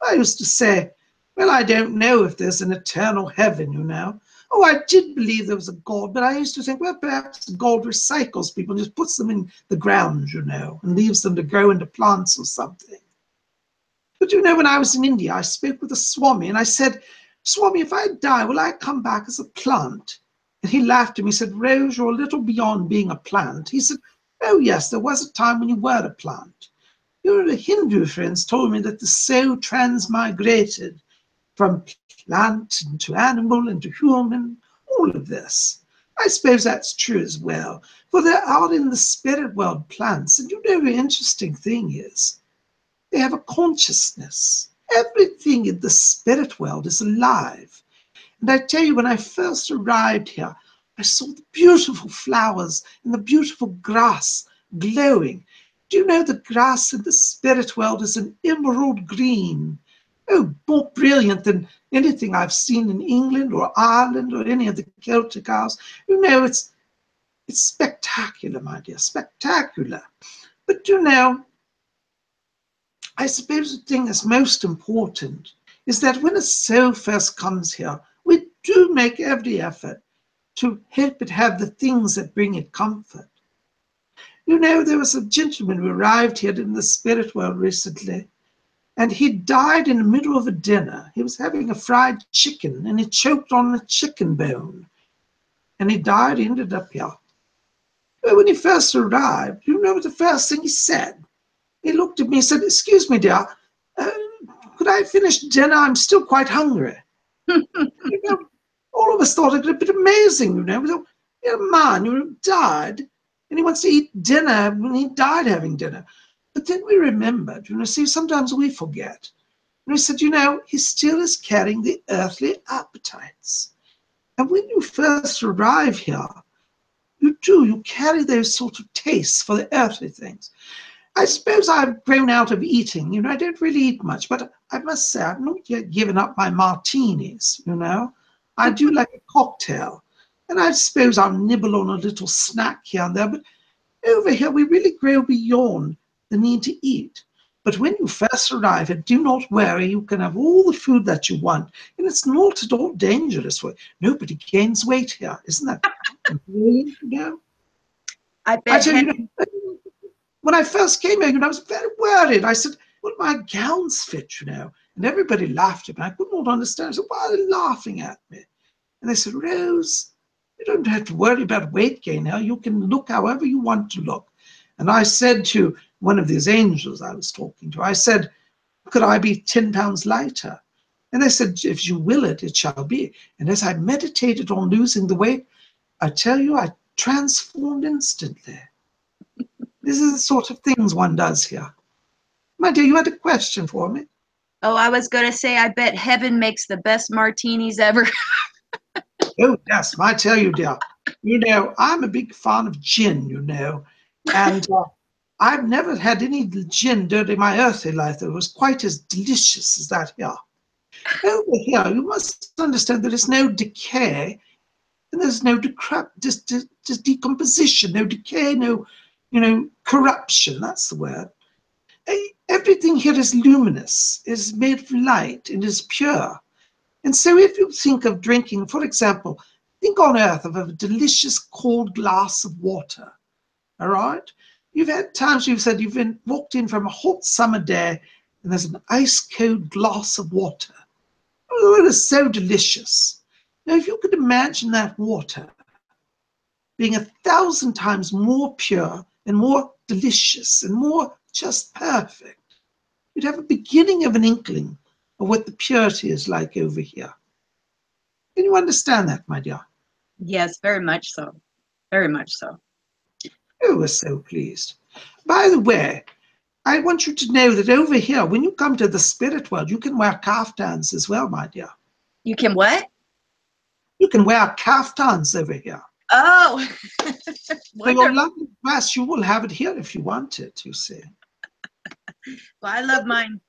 I used to say, well, I don't know if there's an eternal heaven, you know. Oh, I did believe there was a God, but I used to think, well, perhaps God recycles people and just puts them in the ground, you know, and leaves them to grow into plants or something. But you know, when I was in India, I spoke with a Swami, and I said, Swami, if I die, will I come back as a plant? And he laughed at me. He said, Rose, you're a little beyond being a plant. He said, oh, yes, there was a time when you were a plant. Your Hindu friends told me that the soul transmigrated from plant into animal into human, all of this. I suppose that's true as well, for there are in the spirit world plants, and you know the interesting thing is, they have a consciousness. Everything in the spirit world is alive. And I tell you, when I first arrived here, I saw the beautiful flowers and the beautiful grass glowing. Do you know the grass in the spirit world is an emerald green? Oh, more brilliant than anything I've seen in England or Ireland or any of the Celtic Isles. You know, it's spectacular, my dear, spectacular. But you know, I suppose the thing that's most important is that when a soul first comes here, we do make every effort to help it have the things that bring it comfort. You know, there was a gentleman who arrived here in the spirit world recently, and he died in the middle of a dinner. He was having a fried chicken, and he choked on a chicken bone, and he died, he ended up here. But when he first arrived, you know the first thing he said? He looked at me and said, excuse me, dear, could I finish dinner? I'm still quite hungry. You know, all of us thought it a bit amazing, you know. We thought, a man who died, and he wants to eat dinner when he died having dinner. But then we remembered, you know, see, sometimes we forget. And we said, you know, he still is carrying the earthly appetites. And when you first arrive here, you carry those sort of tastes for the earthly things. I suppose I've grown out of eating. You know, I don't really eat much, but I must say I've not yet given up my martinis, you know. I do like a cocktail. And I suppose I'll nibble on a little snack here and there, but over here we really grow beyond the need to eat. But when you first arrive here, do not worry, you can have all the food that you want. And it's not at all dangerous for you. Nobody gains weight here. Isn't that brilliant, you know? I bet tell you, when I first came here, I was very worried. I said, will my gowns fit, you know? And everybody laughed at me. I could not understand. I said, why are they laughing at me? And they said, Rose, you don't have to worry about weight gain now. You can look however you want to look. And I said to one of these angels I was talking to, I said, could I be 10 pounds lighter? And they said, if you will it, it shall be. And as I meditated on losing the weight, I tell you, I transformed instantly. This is the sort of things one does here. My dear, you had a question for me? Oh, I was going to say, I bet heaven makes the best martinis ever. Oh, yes, I tell you, dear. You know, I'm a big fan of gin, you know, and I've never had any gin during my earthly life that was quite as delicious as that here. Over here, you must understand there is no decay. and there's no just decomposition, no decay, no, corruption. That's the word. Everything here is luminous, is made of light, and is pure. And so if you think of drinking, for example, think on earth of a delicious cold glass of water, all right? You've had times you've said you've walked in from a hot summer day and there's an ice cold glass of water. Oh, it is so delicious. Now, if you could imagine that water being 1,000 times more pure and more delicious and more just perfect, you'd have a beginning of an inkling of what the purity is like over here. Can you understand that, my dear? Yes, very much so. Very much so. Oh, we're so pleased. By the way, I want you to know that over here, when you come to the spirit world, you can wear kaftans as well, my dear. You can what? You can wear kaftans over here. Oh, For your lovely dress, you will have it here if you want it, you see. Well, I love mine.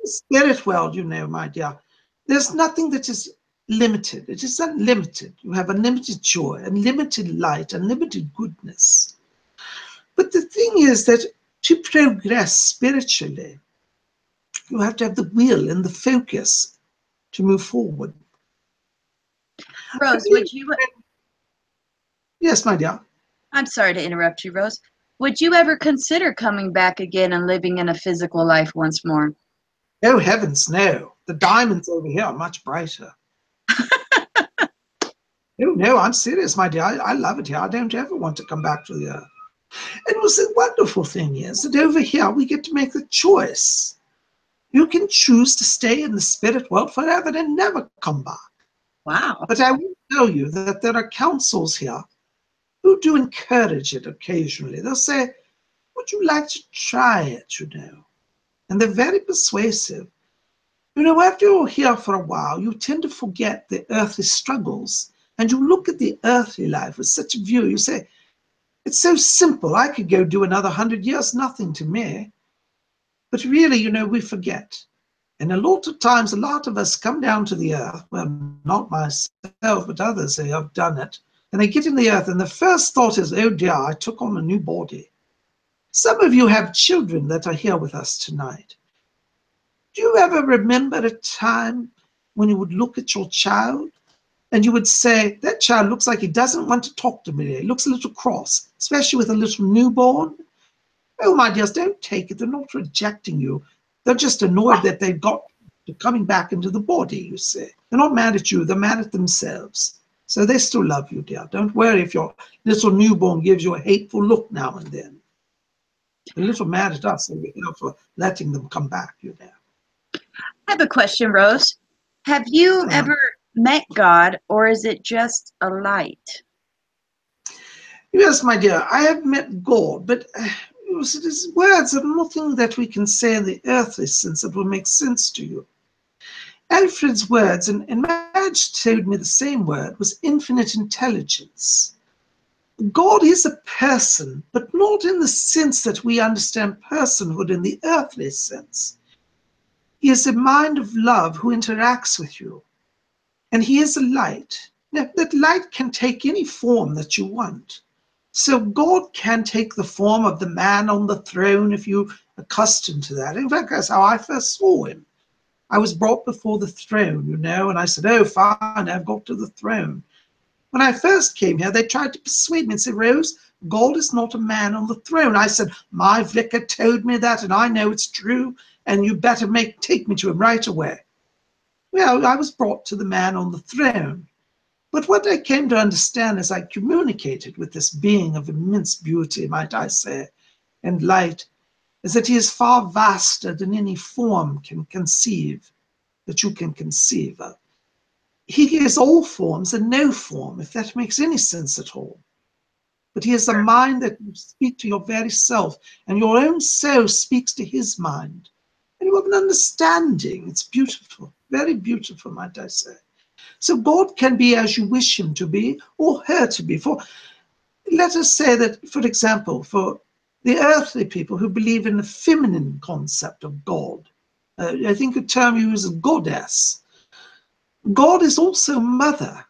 Spirit world, my dear, there's nothing that is limited. It is unlimited. You have unlimited joy, unlimited light, unlimited goodness. But the thing is that to progress spiritually, you have to have the will and the focus to move forward. Rose, would you... Yes, my dear. I'm sorry to interrupt you, Rose. Would you ever consider coming back again and living in a physical life once more? Oh, heavens, no. The diamonds over here are much brighter. No, I'm serious, my dear. I love it here. I don't ever want to come back to the earth. And the wonderful thing is that over here we get to make the choice. You can choose to stay in the spirit world forever and never come back. Wow. But I will tell you that there are councils here who do encourage it occasionally. They'll say, would you like to try it, And they're very persuasive. After you're here for a while, you tend to forget the earthly struggles, and you look at the earthly life with such a view. You say, it's so simple. I could go do another 100 years, nothing to me. But really, we forget. And a lot of times, a lot of us come down to the earth, well, not myself, but others who have done it, and they get in the earth, and the first thought is, oh dear, I took on a new body. Some of you have children that are here with us tonight. Do you ever remember a time when you would look at your child and you would say, that child looks like he doesn't want to talk to me. He looks a little cross, especially with a little newborn. Oh, my dears, don't take it. They're not rejecting you. They're just annoyed that they've got coming back into the body, you see. They're not mad at you. They're mad at themselves. So they still love you, dear. Don't worry if your little newborn gives you a hateful look now and then. They're a little mad at us for letting them come back, I have a question, Rose. Have you ever met God, or is it just a light? Yes, my dear, I have met God, but his words are nothing that we can say in the earthly sense that will make sense to you. Alfred's words, and marriage told me the same word, was infinite intelligence. God is a person, but not in the sense that we understand personhood in the earthly sense. He is a mind of love who interacts with you. And he is a light. Now, that light can take any form that you want. So God can take the form of the man on the throne if you're accustomed to that. In fact, that's how I first saw him. I was brought before the throne, and I said, oh, fine, I've got to the throne. When I first came here, they tried to persuade me and say, Rose, God is not a man on the throne. I said, my vicar told me that, and I know it's true, and you better take me to him right away. Well, I was brought to the man on the throne. But what I came to understand as I communicated with this being of immense beauty, might I say, and light, is that he is far vaster than any form can conceive, that you can conceive of. He is all forms and no form, if that makes any sense at all. But he is a mind that you speak to your very self, and your own soul speaks to his mind. And you have an understanding. It's beautiful, very beautiful, might I say. So God can be as you wish him to be, or her to be. For let us say that, for example, for the earthly people who believe in the feminine concept of God, I think a term used is goddess. God is also mother.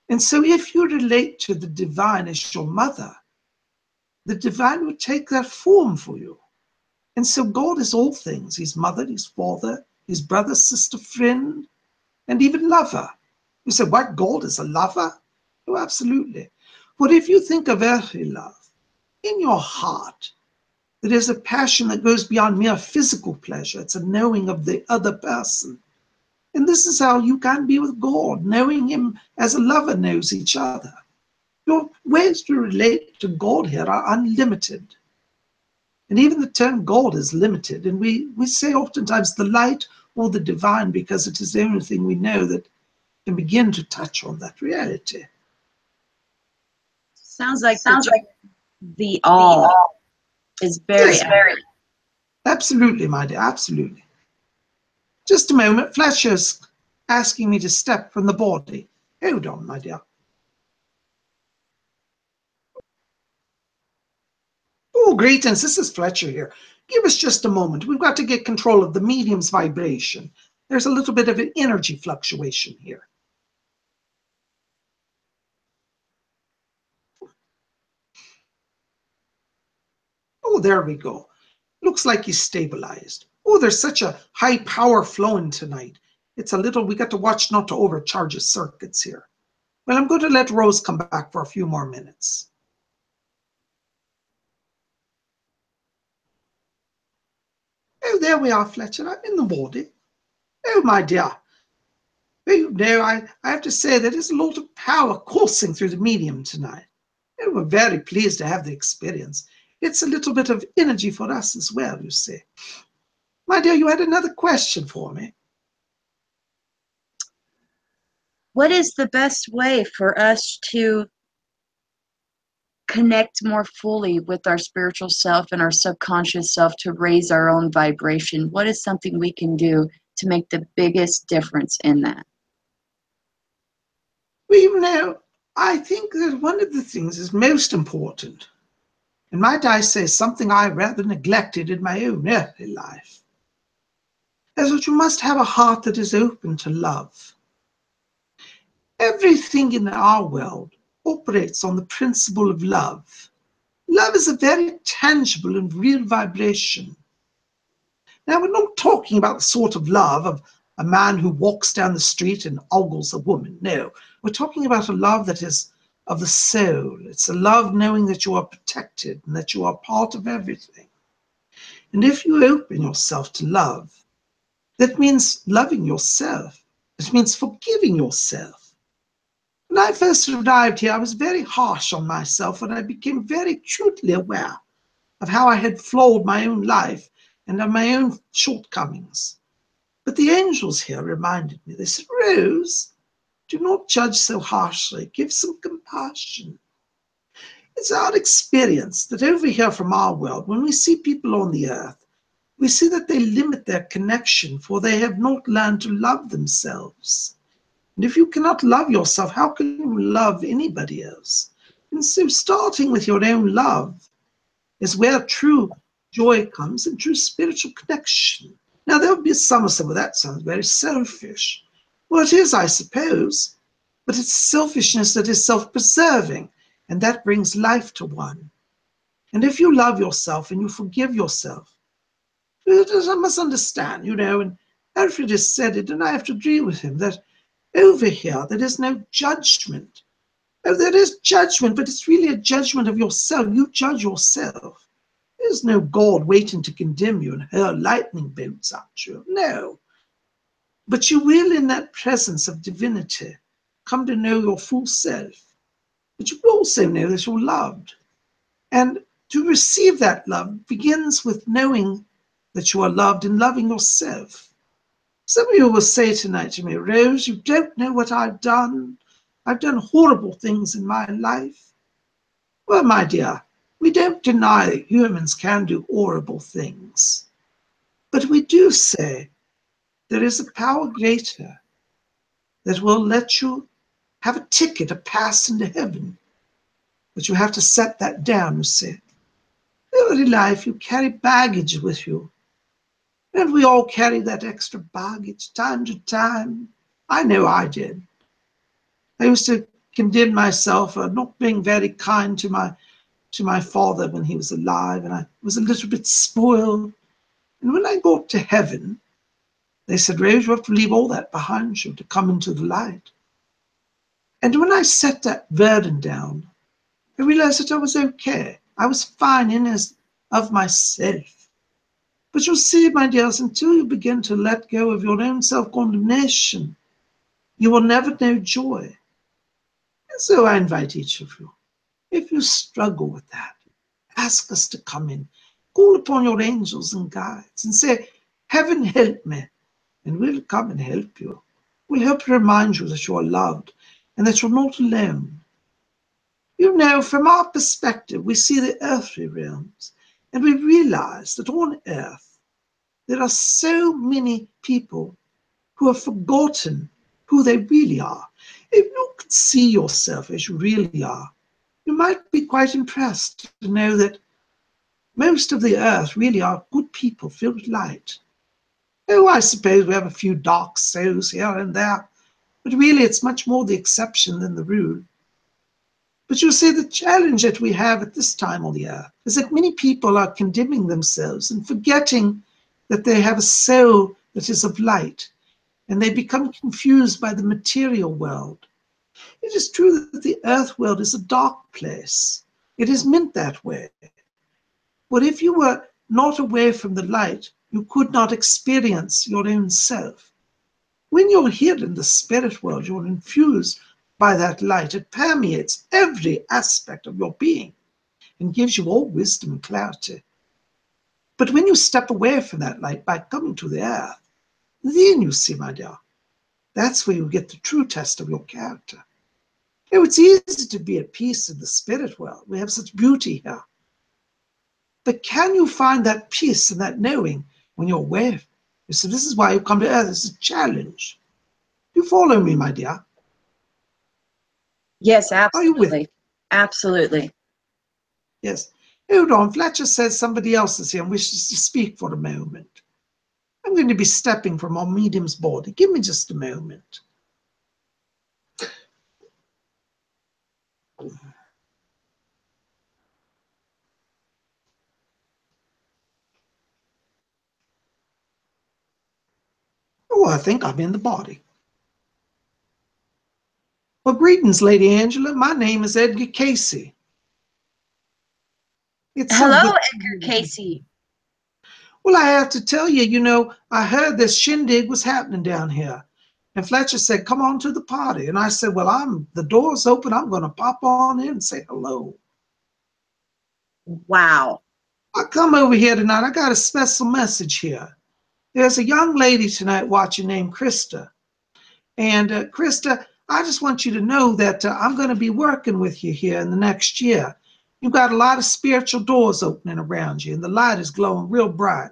And so if you relate to the divine as your mother, the divine would take that form for you. And so God is all things. He's mother, he's father, his brother, sister, friend, and even lover. You say, what, God is a lover? Oh, absolutely. But if you think of earthly love, in your heart, there is a passion that goes beyond mere physical pleasure. It's a knowing of the other person. And this is how you can be with God, knowing him as a lover knows each other. Your ways to relate to God here are unlimited. And even the term God is limited. And we say oftentimes the light or the divine because it is the only thing we know that can begin to touch on that reality. Sounds like the all is very Yes, absolutely, my dear, absolutely. Just a moment, Fletcher's asking me to step from the body. Hold on, my dear. Oh, greetings, this is Fletcher here. Give us just a moment. We've got to get control of the medium's vibration. There's a little bit of an energy fluctuation here. Oh, there we go. Looks like he's stabilized. Oh, there's such a high power flowing tonight. It's a little, we got to watch not to overcharge his circuits here. Well, I'm going to let Rose come back for a few more minutes. Oh, there we are, Fletcher. I'm in the body. Oh, my dear. Oh, no, I have to say that there's a lot of power coursing through the medium tonight. Oh, we're very pleased to have the experience. It's a little bit of energy for us as well, you see. My dear, you had another question for me. What is the best way for us to connect more fully with our spiritual self and our subconscious self to raise our own vibration? What is something we can do to make the biggest difference in that? Well, now, I think that one of the things is most important, and might I say something I rather neglected in my own earthly life, is that you must have a heart that is open to love. Everything in our world operates on the principle of love. Love is a very tangible and real vibration. Now, we're not talking about the sort of love of a man who walks down the street and ogles a woman. No, we're talking about a love that is of the soul. It's a love knowing that you are protected and that you are part of everything. And if you open yourself to love, that means loving yourself. It means forgiving yourself. When I first arrived here, I was very harsh on myself, and I became very acutely aware of how I had flawed my own life and of my own shortcomings. But the angels here reminded me, they said, Rose, do not judge so harshly, give some compassion. It's our experience that over here from our world, when we see people on the earth, we see that they limit their connection, for they have not learned to love themselves. And if you cannot love yourself, how can you love anybody else? And so starting with your own love is where true joy comes and true spiritual connection. Now, there'll be some who say, well, that sounds very selfish. Well, it is, I suppose, but it's selfishness that is self-preserving, and that brings life to one. And if you love yourself and you forgive yourself, I must understand, and Alfred has said it, and I have to agree with him, that over here there is no judgment. Oh, there is judgment, but it's really a judgment of yourself. You judge yourself. There's no God waiting to condemn you and hurl lightning bolts at you. No. But you will, in that presence of divinity, come to know your full self. But you will also know that you're loved. And to receive that love begins with knowing that you are loved and loving yourself. Some of you will say tonight to me, Rose, you don't know what I've done. I've done horrible things in my life. Well, my dear, we don't deny that humans can do horrible things. But we do say there is a power greater that will let you have a ticket, a pass into heaven. But you have to set that down, you see. Every life you carry baggage with you. And we all carry that extra baggage time to time. I know I did. I used to condemned myself for not being very kind to my father when he was alive, and I was a little bit spoiled. And when I got to heaven, they said, Rose, you have to leave all that behind you to come into the light. And when I set that burden down, I realized that I was okay. I was fine in as of myself. But you'll see, my dears, until you begin to let go of your own self-condemnation, you will never know joy. And so I invite each of you, if you struggle with that, ask us to come in. Call upon your angels and guides and say, Heaven, help me. And we'll come and help you. We'll help remind you that you are loved and that you're not alone. You know, from our perspective, we see the earthly realms, and we realize that on earth, there are so many people who have forgotten who they really are. If you could see yourself as you really are, you might be quite impressed to know that most of the earth really are good people filled with light. Oh, I suppose we have a few dark souls here and there, but really it's much more the exception than the rule. But you see, the challenge that we have at this time on the earth is that many people are condemning themselves and forgetting that they have a soul that is of light, and they become confused by the material world. It is true that the earth world is a dark place. It is meant that way. But if you were not away from the light, you could not experience your own self. When you're here in the spirit world, you're infused by that light. It permeates every aspect of your being and gives you all wisdom and clarity. But when you step away from that light by coming to the earth, then you see, my dear, that's where you get the true test of your character. You know, it's easy to be at peace in the spirit world. We have such beauty here. But can you find that peace and that knowing when you're away? So this is why you come to earth. It's a challenge. You follow me, my dear? Yes, Are you with me? absolutely. Absolutely. Yes. Hold on. Fletcher says somebody else is here and wishes to speak for a moment. I'm going to be stepping from our medium's body. Give me just a moment. Oh, I think I'm in the body. Well, greetings, Lady Angela. My name is Edgar Cayce. It's so Hello, good. Edgar Cayce. Well, I have to tell you, you know, I heard this shindig was happening down here. And Fletcher said, come on to the party. And I said, well, the door's open. I'm going to pop on in and say hello. Wow. I come over here tonight. I got a special message here. There's a young lady tonight watching named Krista. And Krista, I just want you to know that I'm going to be working with you here in the next year. You've got a lot of spiritual doors opening around you, and the light is glowing real bright.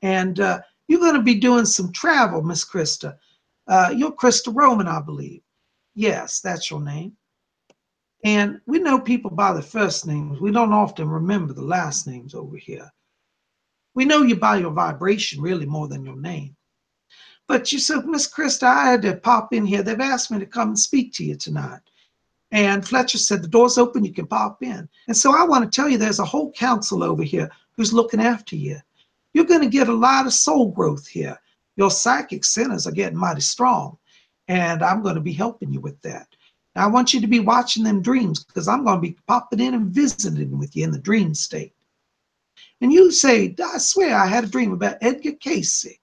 And you're going to be doing some travel, Miss Krista. You're Krista Roman, I believe. Yes, that's your name. And we know people by the first names. We don't often remember the last names over here. We know you by your vibration really more than your name. But you said, Miss Krista, I had to pop in here. They've asked me to come and speak to you tonight. And Fletcher said, the door's open, you can pop in. And so I want to tell you, there's a whole council over here who's looking after you. You're going to get a lot of soul growth here. Your psychic centers are getting mighty strong. And I'm going to be helping you with that. Now, I want you to be watching them dreams, because I'm going to be popping in and visiting with you in the dream state. And you say, I swear I had a dream about Edgar Cayce.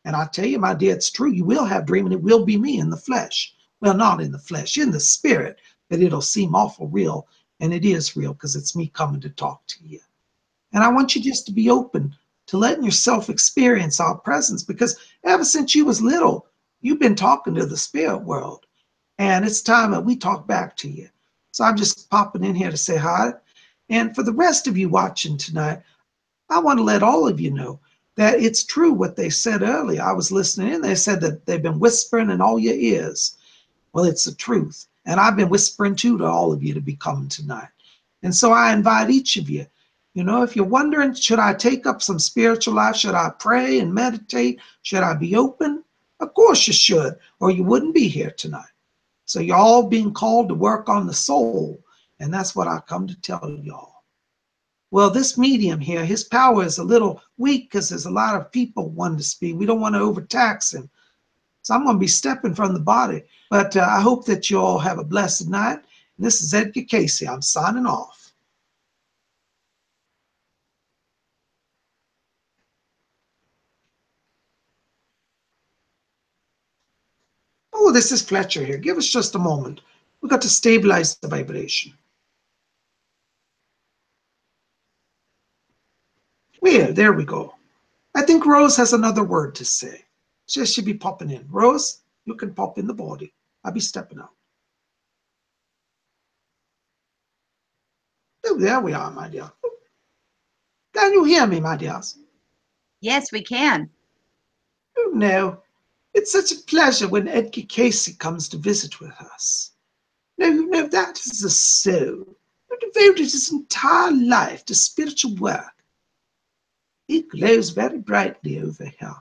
And I tell you, my dear, it's true. You will have a dream, and it will be me in the flesh. Well, not in the flesh, in the spirit, but it'll seem awful real. And it is real, because it's me coming to talk to you. And I want you just to be open to letting yourself experience our presence, because ever since you was little, you've been talking to the spirit world. And it's time that we talk back to you. So I'm just popping in here to say hi. And for the rest of you watching tonight, I want to let all of you know that it's true what they said earlier. I was listening in. They said that they've been whispering in all your ears. Well, it's the truth. And I've been whispering too to all of you to be coming tonight. And so I invite each of you, you know, if you're wondering, should I take up some spiritual life? Should I pray and meditate? Should I be open? Of course you should, or you wouldn't be here tonight. So you're all being called to work on the soul, and that's what I come to tell y'all. Well, this medium here, his power is a little weak because there's a lot of people wanting to speak. We don't want to overtax him. So I'm going to be stepping from the body. But I hope that you all have a blessed night. And this is Edgar Cayce. I'm signing off. Oh, this is Fletcher here. Give us just a moment. We've got to stabilize the vibration. Well, there we go. I think Rose has another word to say. She should be popping in. Rose, you can pop in the body. I'll be stepping out. Oh, there we are, my dear. Can you hear me, my dears? Yes, we can. Oh, no. It's such a pleasure when Edgar Cayce comes to visit with us. No, you know, that is a soul who devoted his entire life to spiritual work. He glows very brightly over here,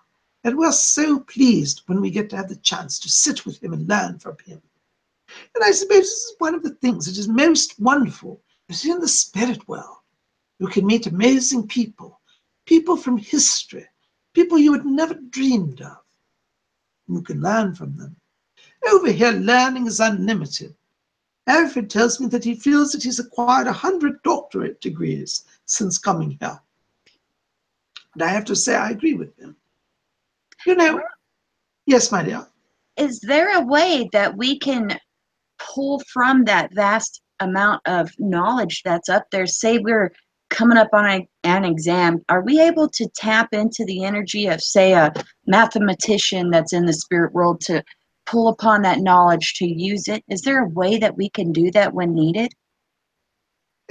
and we're so pleased when we get to have the chance to sit with him and learn from him. And I suppose this is one of the things that is most wonderful, that in the spirit world, you can meet amazing people, people from history, people you had never dreamed of. You can learn from them. Over here, learning is unlimited. Alfred tells me that he feels that he's acquired 100 doctorate degrees since coming here. And I have to say, I agree with him. You know, yes, my dear. Is there a way that we can pull from that vast amount of knowledge that's up there? Say we're coming up on an exam. Are we able to tap into the energy of, say, a mathematician that's in the spirit world to pull upon that knowledge to use it? Is there a way that we can do that when needed?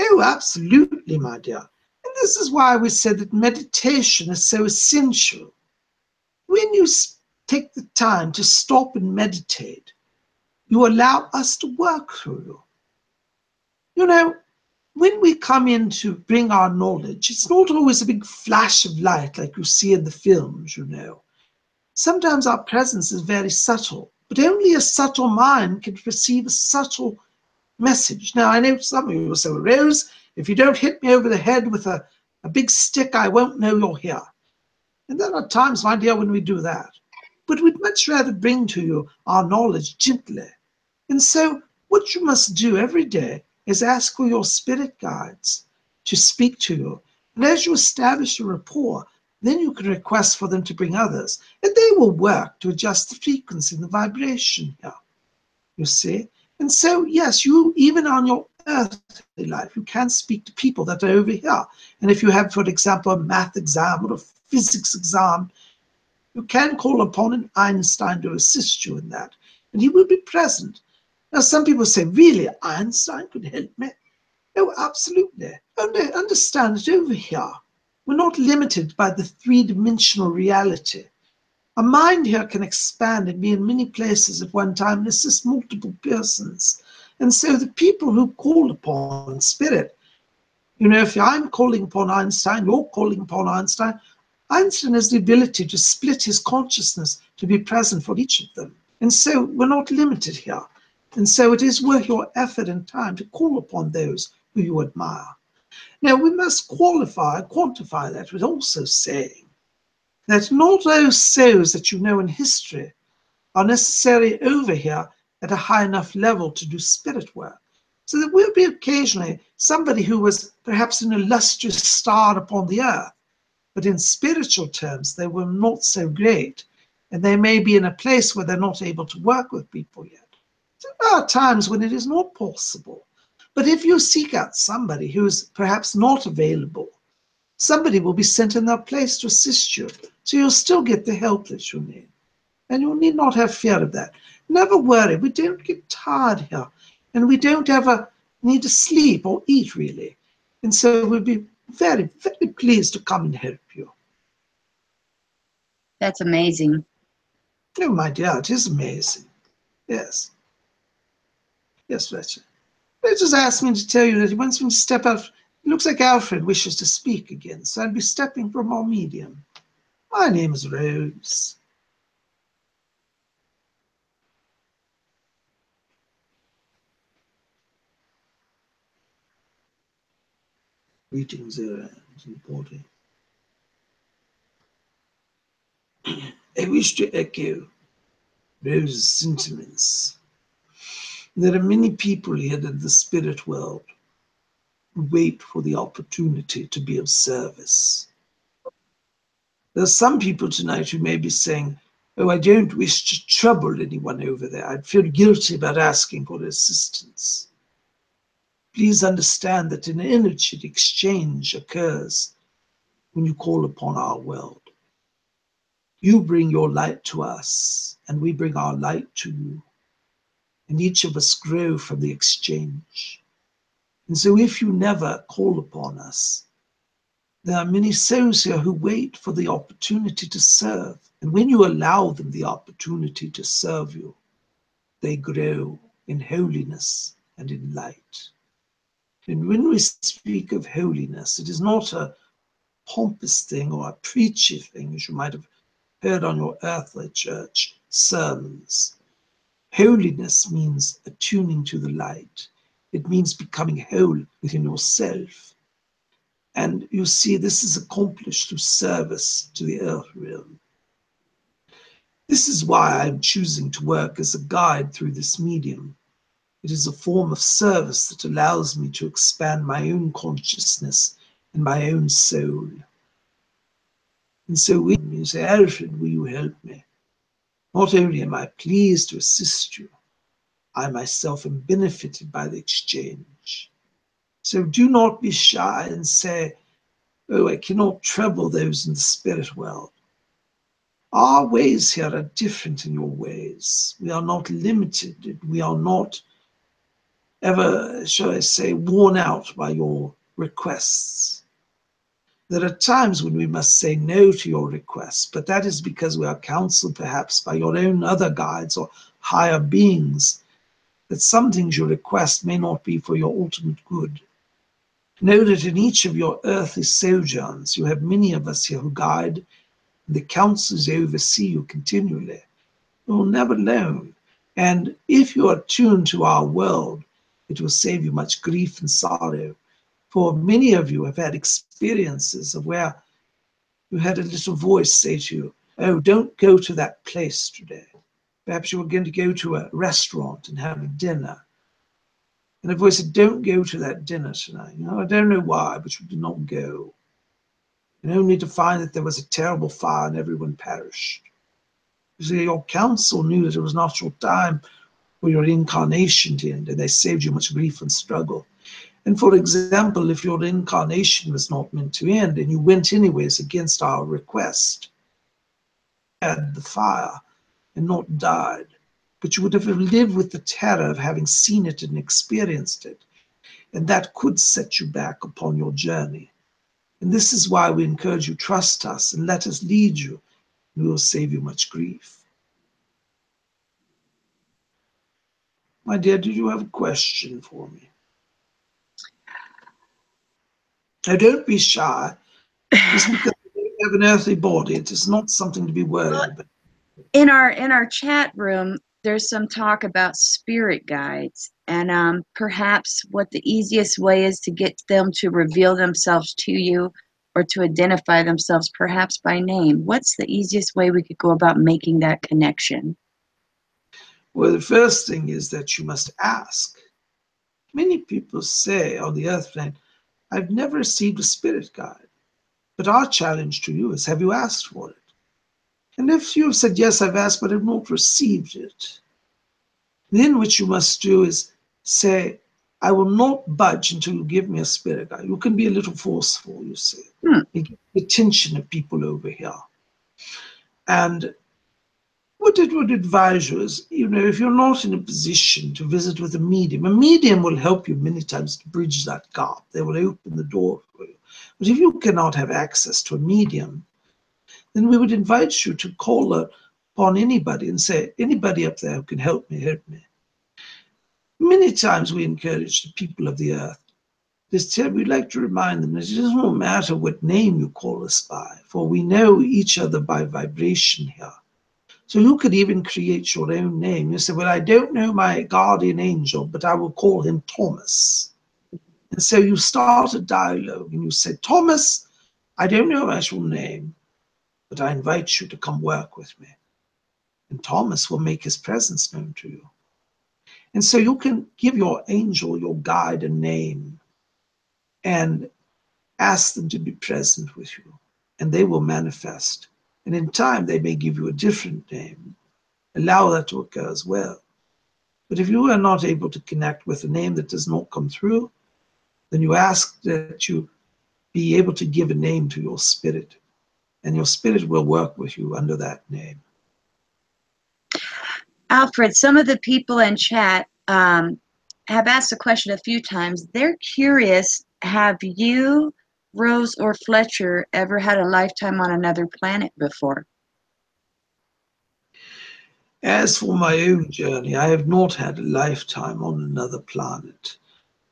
Oh, absolutely, my dear. And this is why we said that meditation is so essential. When you take the time to stop and meditate, you allow us to work through you. You know, when we come in to bring our knowledge, it's not always a big flash of light like you see in the films, you know. Sometimes our presence is very subtle, but only a subtle mind can receive a subtle message. Now, I know some of you will say, Rose, if you don't hit me over the head with a big stick, I won't know you're here. And there are times, my dear, when we do that. But we'd much rather bring to you our knowledge gently. And so what you must do every day is ask for your spirit guides to speak to you. And as you establish a rapport, then you can request for them to bring others. And they will work to adjust the frequency and the vibration here, you see. And so, yes, you, even on your earthly life, you can speak to people that are over here. And if you have, for example, a math exam or a physics exam, you can call upon an Einstein to assist you in that. And he will be present. Now, some people say, really, Einstein could help me? Oh, absolutely. Only understand that over here, we're not limited by the three-dimensional reality. A mind here can expand and be in many places at one time and assist multiple persons. And so the people who call upon spirit, you know, if I'm calling upon Einstein, you're calling upon Einstein, Einstein has the ability to split his consciousness to be present for each of them. And so we're not limited here. And so it is worth your effort and time to call upon those who you admire. Now, we must quantify that with also saying that not those souls that you know in history are necessarily over here at a high enough level to do spirit work. So there will be occasionally somebody who was perhaps an illustrious star upon the earth, but in spiritual terms, they were not so great. And they may be in a place where they're not able to work with people yet. So there are times when it is not possible. But if you seek out somebody who's perhaps not available, somebody will be sent in their place to assist you. So you'll still get the help that you need. And you need not have fear of that. Never worry. We don't get tired here. And we don't ever need to sleep or eat, really. And so we'll be very, very pleased to come and help you. That's amazing. Oh, my dear, it is amazing. Yes. Yes, Fletcher. They just asked me to tell you that he wants me to step out. It looks like Alfred wishes to speak again, so I'll be stepping from our medium. My name is Rose. Greetings, Zara, and body. I wish to echo Rose's sentiments. There are many people here in the spirit world who wait for the opportunity to be of service. There are some people tonight who may be saying, oh, I don't wish to trouble anyone over there. I'd feel guilty about asking for assistance. Please understand that an energy exchange occurs when you call upon our world. You bring your light to us, and we bring our light to you. And each of us grow from the exchange. And so if you never call upon us, there are many souls here who wait for the opportunity to serve. And when you allow them the opportunity to serve you, they grow in holiness and in light. And when we speak of holiness, it is not a pompous thing or a preachy thing, as you might have heard on your earthly church sermons. Holiness means attuning to the light. It means becoming whole within yourself. And you see, this is accomplished through service to the earth realm. This is why I'm choosing to work as a guide through this medium. It is a form of service that allows me to expand my own consciousness and my own soul. And so when you say, Alfred, will you help me? Not only am I pleased to assist you, I myself am benefited by the exchange. So do not be shy and say, oh, I cannot trouble those in the spirit world. Our ways here are different than your ways. We are not limited. We are not ever, shall I say, worn out by your requests. There are times when we must say no to your requests, but that is because we are counseled perhaps by your own other guides or higher beings, that some things you request may not be for your ultimate good. Know that in each of your earthly sojourns, you have many of us here who guide, and the counsels oversee you continually. You are never alone. And if you are tuned to our world, it will save you much grief and sorrow. For many of you have had experiences of where you had a little voice say to you, oh, don't go to that place today. Perhaps you were going to go to a restaurant and have a dinner. And a voice said, don't go to that dinner tonight. You know, I don't know why, but you did not go. And only to find that there was a terrible fire and everyone perished. You see, your counsel knew that it was not your time for your incarnation to end, and they saved you much grief and struggle. And for example, if your incarnation was not meant to end and you went anyways against our request, had the fire and not died, but you would have lived with the terror of having seen it and experienced it. And that could set you back upon your journey. And this is why we encourage you, trust us and let us lead you. We will save you much grief. My dear, did you have a question for me? Now, don't be shy. Just because you have an earthly body, it is not something to be worried about. In our chat room, there's some talk about spirit guides, and perhaps what the easiest way is to get them to reveal themselves to you or to identify themselves, perhaps by name. What's the easiest way we could go about making that connection? Well, the first thing is that you must ask. Many people say on the earth plane, I've never received a spirit guide. But our challenge to you is, have you asked for it? And if you have said, yes, I've asked, but I've not received it, then what you must do is say, I will not budge until you give me a spirit guide. You can be a little forceful, you see. You get the attention of people over here. And what it would advise you is, if you're not in a position to visit with a medium will help you many times to bridge that gap. They will open the door for you. But if you cannot have access to a medium, then we would invite you to call upon anybody and say, anybody up there who can help me, help me. Many times we encourage the people of the earth. We'd like to remind them that it doesn't matter what name you call us by, for we know each other by vibration here. So you could even create your own name. You say, well, I don't know my guardian angel, but I will call him Thomas. And so you start a dialogue and you say, Thomas, I don't know about your name, but I invite you to come work with me. And Thomas will make his presence known to you. And so you can give your angel, your guide, a name and ask them to be present with you, and they will manifest. And in time, they may give you a different name. Allow that to occur as well. But if you are not able to connect with a name that does not come through, then you ask that you be able to give a name to your spirit, and your spirit will work with you under that name. Alfred, some of the people in chat have asked the question a few times. They're curious, have you, Rose, or Fletcher ever had a lifetime on another planet before? As for my own journey, I have not had a lifetime on another planet.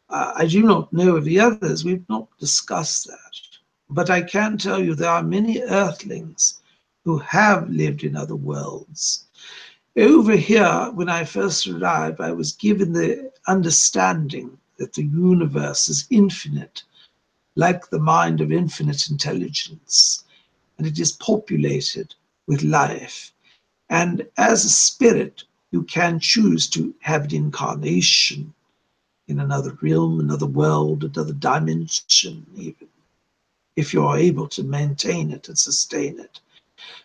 I do not know of the others. We've not discussed that. But I can tell you there are many earthlings who have lived in other worlds. Over here, when I first arrived, I was given the understanding that the universe is infinite, like the mind of infinite intelligence, and it is populated with life. And as a spirit, you can choose to have an incarnation in another realm, another world, another dimension, even, if you are able to maintain it and sustain it.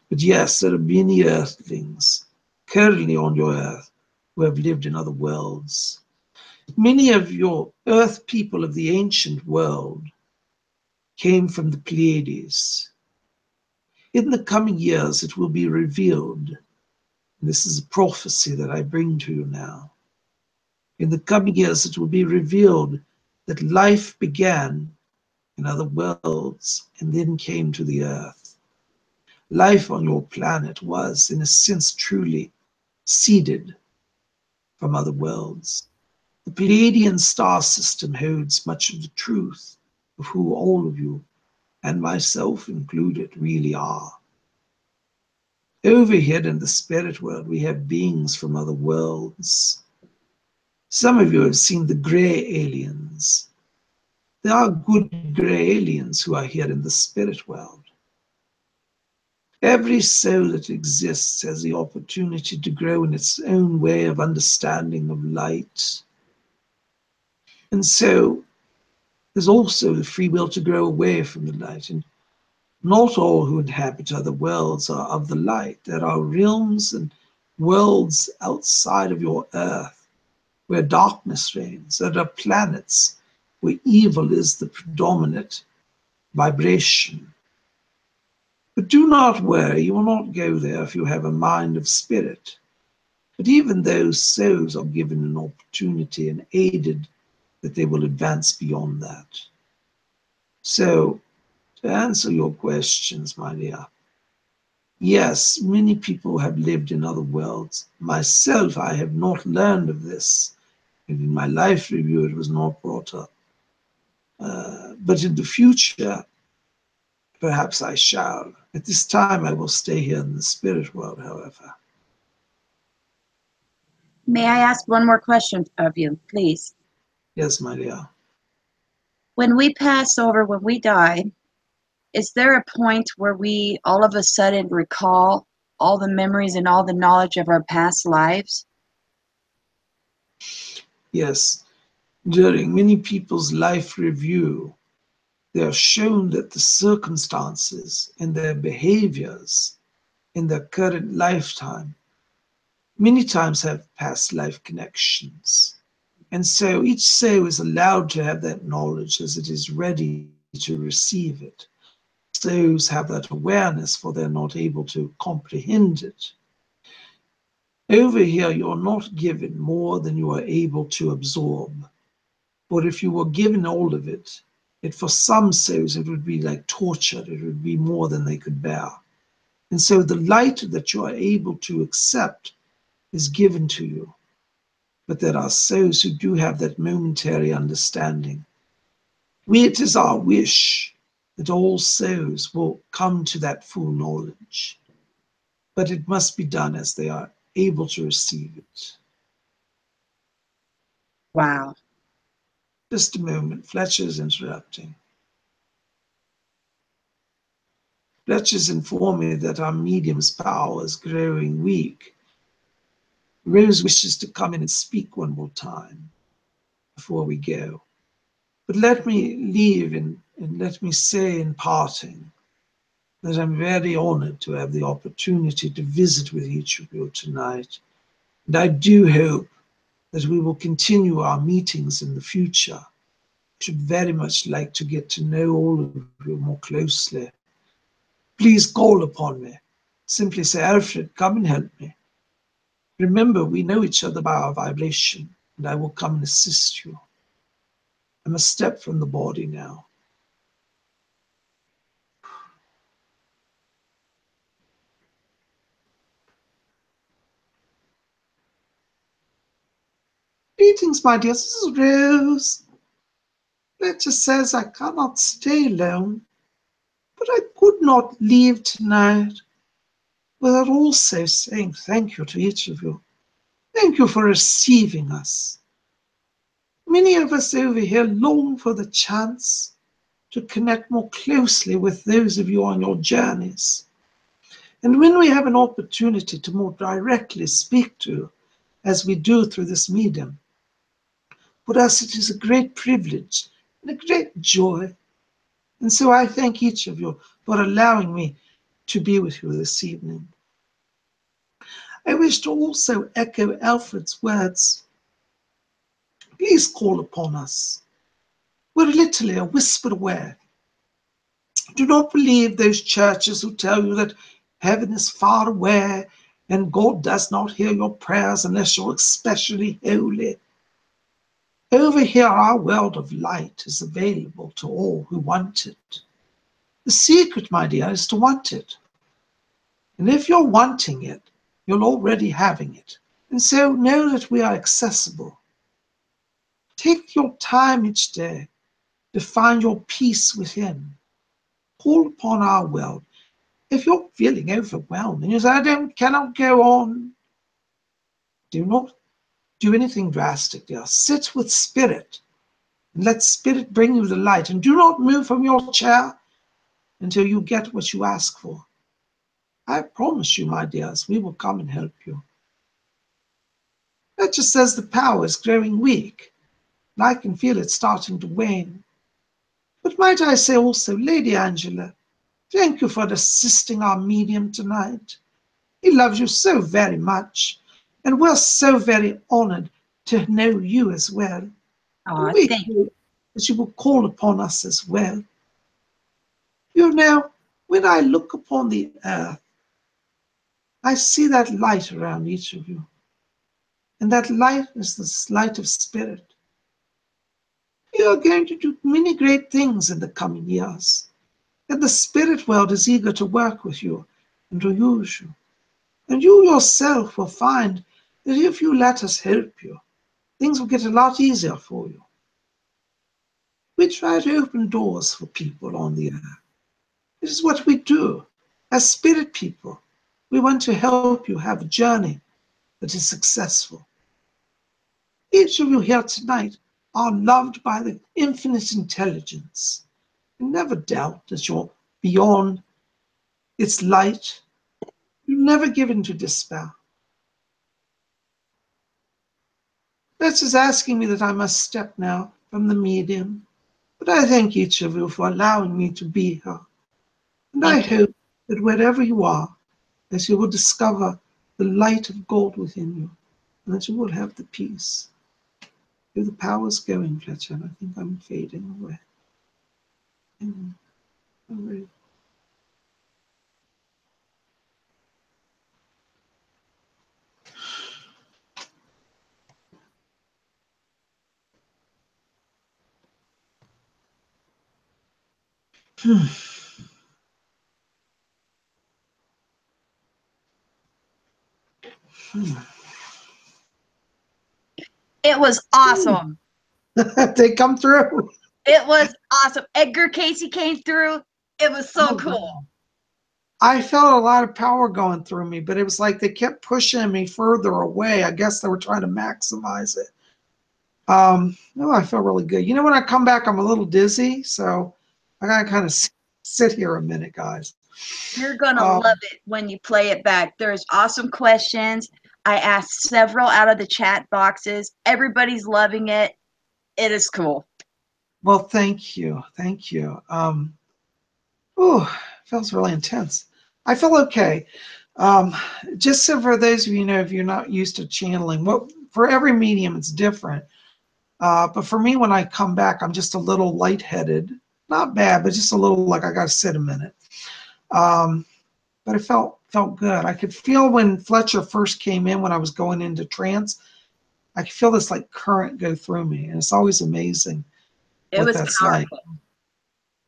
But yes, there are many earthlings currently on your earth who have lived in other worlds. Many of your earth people of the ancient world came from the Pleiades. In the coming years, it will be revealed, and this is a prophecy that I bring to you now. In the coming years, it will be revealed that life began in other worlds and then came to the earth. Life on your planet was, in a sense, truly seeded from other worlds. The Pleiadian star system holds much of the truth of who all of you, and myself included, really are. Over here in the spirit world, we have beings from other worlds. Some of you have seen the gray aliens. There are good gray aliens who are here in the spirit world. Every soul that exists has the opportunity to grow in its own way of understanding of light. And so there's also the free will to grow away from the light. And not all who inhabit other worlds are of the light. There are realms and worlds outside of your earth where darkness reigns. There are planets where evil is the predominant vibration. But do not worry, you will not go there if you have a mind of spirit. But even those souls are given an opportunity and aided that they will advance beyond that. So, to answer your questions, my dear, yes, many people have lived in other worlds. Myself, I have not learned of this. And in my life review, it was not brought up. But in the future, perhaps I shall. At this time, I will stay here in the spirit world, however. May I ask one more question of you, please? Yes, my dear. When we pass over, when we die, is there a point where we all of a sudden recall all the memories and all the knowledge of our past lives? Yes. During many people's life review, they are shown that the circumstances and their behaviors in their current lifetime many times have past life connections. And so each soul is allowed to have that knowledge as it is ready to receive it. Souls have that awareness, for they're not able to comprehend it. Over here, you're not given more than you are able to absorb. But if you were given all of it, for some souls, it would be like torture. It would be more than they could bear. And so the light that you are able to accept is given to you. But there are souls who do have that momentary understanding. It is our wish that all souls will come to that full knowledge. But it must be done as they are able to receive it. Wow. Just a moment. Fletcher's interrupting. Fletcher's informed me that our medium's power is growing weak. Rose wishes to come in and speak one more time before we go. But let me leave and let me say in parting that I'm very honored to have the opportunity to visit with each of you tonight. And I do hope that we will continue our meetings in the future. I should very much like to get to know all of you more closely. Please call upon me. Simply say, Alfred, come and help me. Remember, we know each other by our vibration, and I will come and assist you. I must step from the body now. Greetings, my dear. This is Rose. Fletcher says I cannot stay alone, but I could not leave tonight without also saying thank you to each of you. Thank you for receiving us. Many of us over here long for the chance to connect more closely with those of you on your journeys. And when we have an opportunity to more directly speak to, as we do through this medium, for us it is a great privilege and a great joy. And so I thank each of you for allowing me to be with you this evening. I wish to also echo Alfred's words. Please call upon us. We're literally a whisper away. Do not believe those churches who tell you that heaven is far away and God does not hear your prayers unless you're especially holy. Over here, our world of light is available to all who want it. The secret, my dear, is to want it. And if you're wanting it, you're already having it. And so know that we are accessible. Take your time each day to find your peace within. Call upon our world. If you're feeling overwhelmed and you say, cannot go on, do not do anything drastic, dear. Sit with spirit and let spirit bring you the light. And do not move from your chair until you get what you ask for. I promise you, my dears, we will come and help you. That just says the power is growing weak, and I can feel it starting to wane. But might I say also, Lady Angela, thank you for assisting our medium tonight. He loves you so very much, and we're so very honored to know you as well. And we hope that you will call upon us as well. You know, when I look upon the earth, I see that light around each of you. And that light is the light of spirit. You are going to do many great things in the coming years. And the spirit world is eager to work with you and to use you. And you yourself will find that if you let us help you, things will get a lot easier for you. We try to open doors for people on the earth. This is what we do. As spirit people, we want to help you have a journey that is successful. Each of you here tonight are loved by the infinite intelligence. You never doubt that you're beyond its light. You never give in to despair. This is asking me that I must step now from the medium. But I thank each of you for allowing me to be here. And I hope that wherever you are, that you will discover the light of God within you, and that you will have the peace. Feel the power's going, Fletcher, and I think I'm fading away. All right. It was awesome. They come through. It was awesome. Edgar Cayce came through. It was so cool. I felt a lot of power going through me, but it was like they kept pushing me further away. I guess they were trying to maximize it. Oh, I feel really good. You know, when I come back, I'm a little dizzy, so I gotta kind of sit here a minute, guys. You're going to Um, love it when you play it back. There's awesome questions. I asked several out of the chat boxes. Everybody's loving it. It is cool. well, thank you. Thank you. Oh, feels really intense. I feel okay. Um, just so for those of you know, if you're not used to channeling, what for every medium it's different. But for me, when I come back, I'm just a little lightheaded. Not bad, but just a little like I got to sit a minute. Um, but it felt good. I could feel when Fletcher first came in when I was going into trance. I could feel this like current go through me, and it's always amazing It what was that's like. powerful.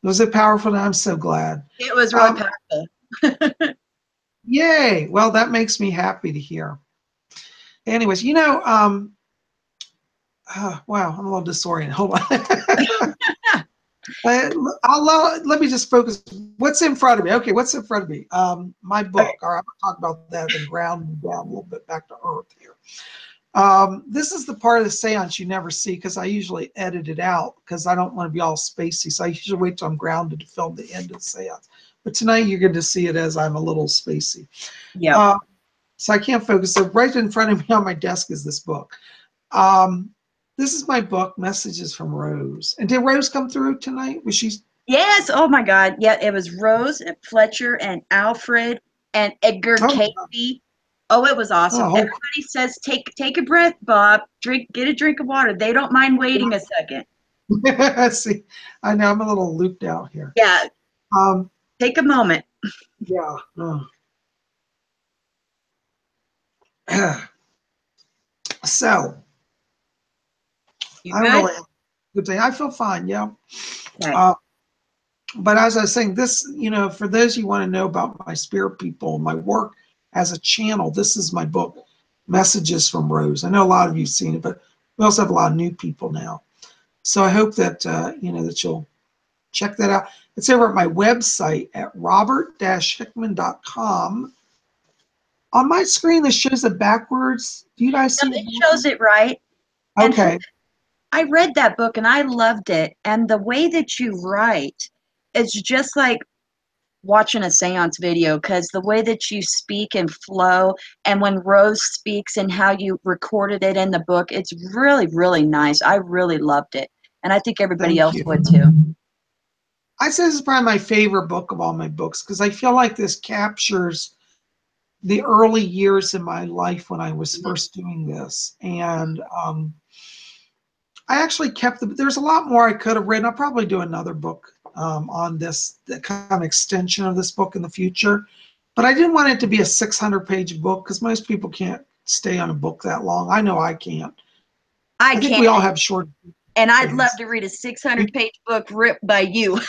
Was it powerful? I'm so glad. It was really powerful. Yay! Well, that makes me happy to hear. Anyways, you know, wow, I'm a little disoriented. Hold on. Let me just focus. What's in front of me? Okay, what's in front of me? My book. Okay. All right, I'm going to talk about that and ground me down a little bit back to earth here. This is the part of the seance you never see because I usually edit it out because I don't want to be all spacey. So I usually wait till I'm grounded to film the end of the seance. But tonight you're going to see it as I'm a little spacey. Yeah. So I can't focus. So right in front of me on my desk is this book. This is my book, Messages from Rose. And did Rose come through tonight? Was she? Yes. Oh my God. Yeah. It was Rose and Fletcher and Alfred and Edgar Oh, Cayce. Oh, it was awesome. oh, Everybody says, take a breath, Bob. Get a drink of water. They don't mind waiting a second. see, I know I'm a little looped out here. Yeah. Um, Take a moment. yeah. So You I'm good? really good day. I feel fine. Yeah. Okay. But as I was saying, this, you know, for those you want to know about my spirit people, my work as a channel, this is my book, Messages from Rose. I know a lot of you've seen it, but we also have a lot of new people now. So I hope that, you know, that you'll check that out. It's over at my website at robert-hickman.com. On my screen, this shows it backwards. Do you guys No, see it it? shows it right. And Okay. I read that book and I loved it. And the way that you write, it's just like watching a seance video because the way that you speak and flow, and when Rose speaks and how you recorded it in the book, it's really, really nice. I really loved it. And I think everybody Thank else you. would too. I say this is probably my favorite book of all my books because I feel like this captures the early years in my life when I was first doing this. And I actually kept there's a lot more I could have written. I'll probably do another book on this, the kind of extension of this book in the future. But I didn't want it to be a 600-page book because most people can't stay on a book that long. I know I can't. I I think can. we all have short And I'd love things. to read a 600-page book ripped by you.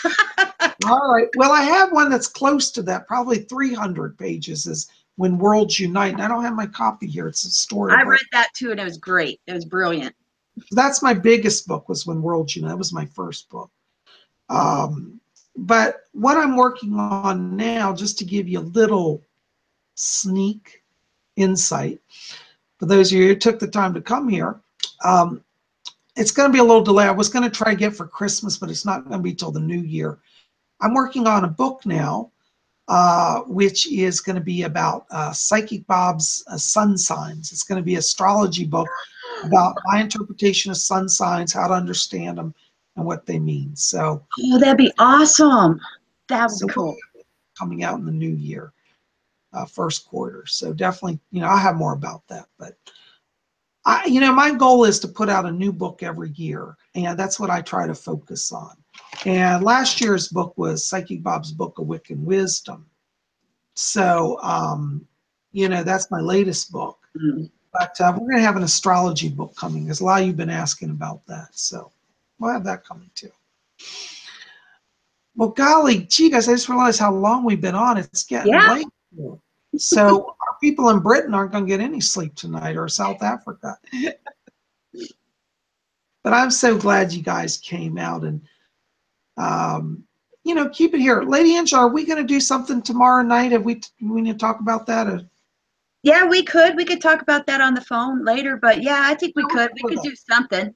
All right. Well, I have one that's close to that, probably 300 pages is When Worlds Unite. And I don't have my copy here. It's stored I away. read that too, and it was great. It was brilliant. That's my biggest book was When Worlds Unite. That was my first book. But what I'm working on now, just to give you a little sneak insight, for those of you who took the time to come here, it's going to be a little delay. I was going to try to get for Christmas, but it's not going to be till the new year. I'm working on a book now, which is going to be about Psychic Bob's sun signs. It's going to be an astrology book about my interpretation of sun signs, how to understand them, and what they mean. So, Oh, that'd be awesome. That would be so cool. coming out in the new year, first quarter. So definitely, you know, I'll have more about that. But you know, my goal is to put out a new book every year, and that's what I try to focus on. And last year's book was Psychic Bob's Book of Wiccan Wisdom. So, you know, that's my latest book. Mm. But we're going to have an astrology book coming. There's a lot of you've been asking about that. So we'll have that coming too. Well, golly, gee, guys, I just realized how long we've been on. It's getting Yeah. late. So our people in Britain aren't going to get any sleep tonight, or South Africa. But I'm so glad you guys came out and, you know, keep it here. Lady Angela, are we going to do something tomorrow night? Have we need to talk about that? Or? Yeah, we could. We could talk about that on the phone later, but yeah, I think we could. We could do something.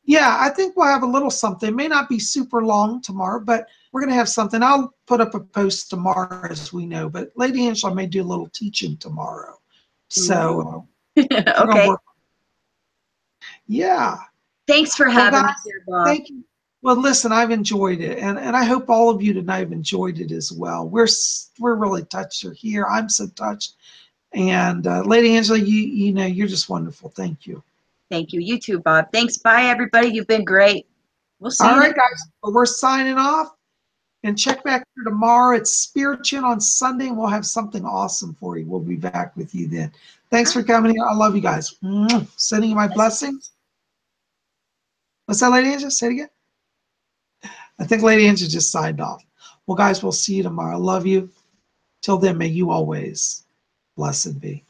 Yeah, I think we'll have a little something. It may not be super long tomorrow, but we're going to have something. I'll put up a post tomorrow, as we know. But Lady Angela may do a little teaching tomorrow. So we're going to Okay. work. Yeah. Thanks for Well, having guys, me here, Bob. thank you. Well, listen, I've enjoyed it, and I hope all of you tonight have enjoyed it as well. We're really touched you're here. I'm so touched. And Lady Angela, you know, you're just wonderful. Thank you. Thank you. You too, Bob. Thanks. Bye, everybody. You've been great. We'll see All you right, next guys. Well, we're signing off. And check back here tomorrow. It's Spirit Chin on Sunday, and we'll have something awesome for you. We'll be back with you then. Thanks for coming here. I love you guys. Sending you my blessings. What's that, Lady Angela? Say it again. I think Lady Angela just signed off. Well, guys, we'll see you tomorrow. I love you. Till then, may you always blessed be.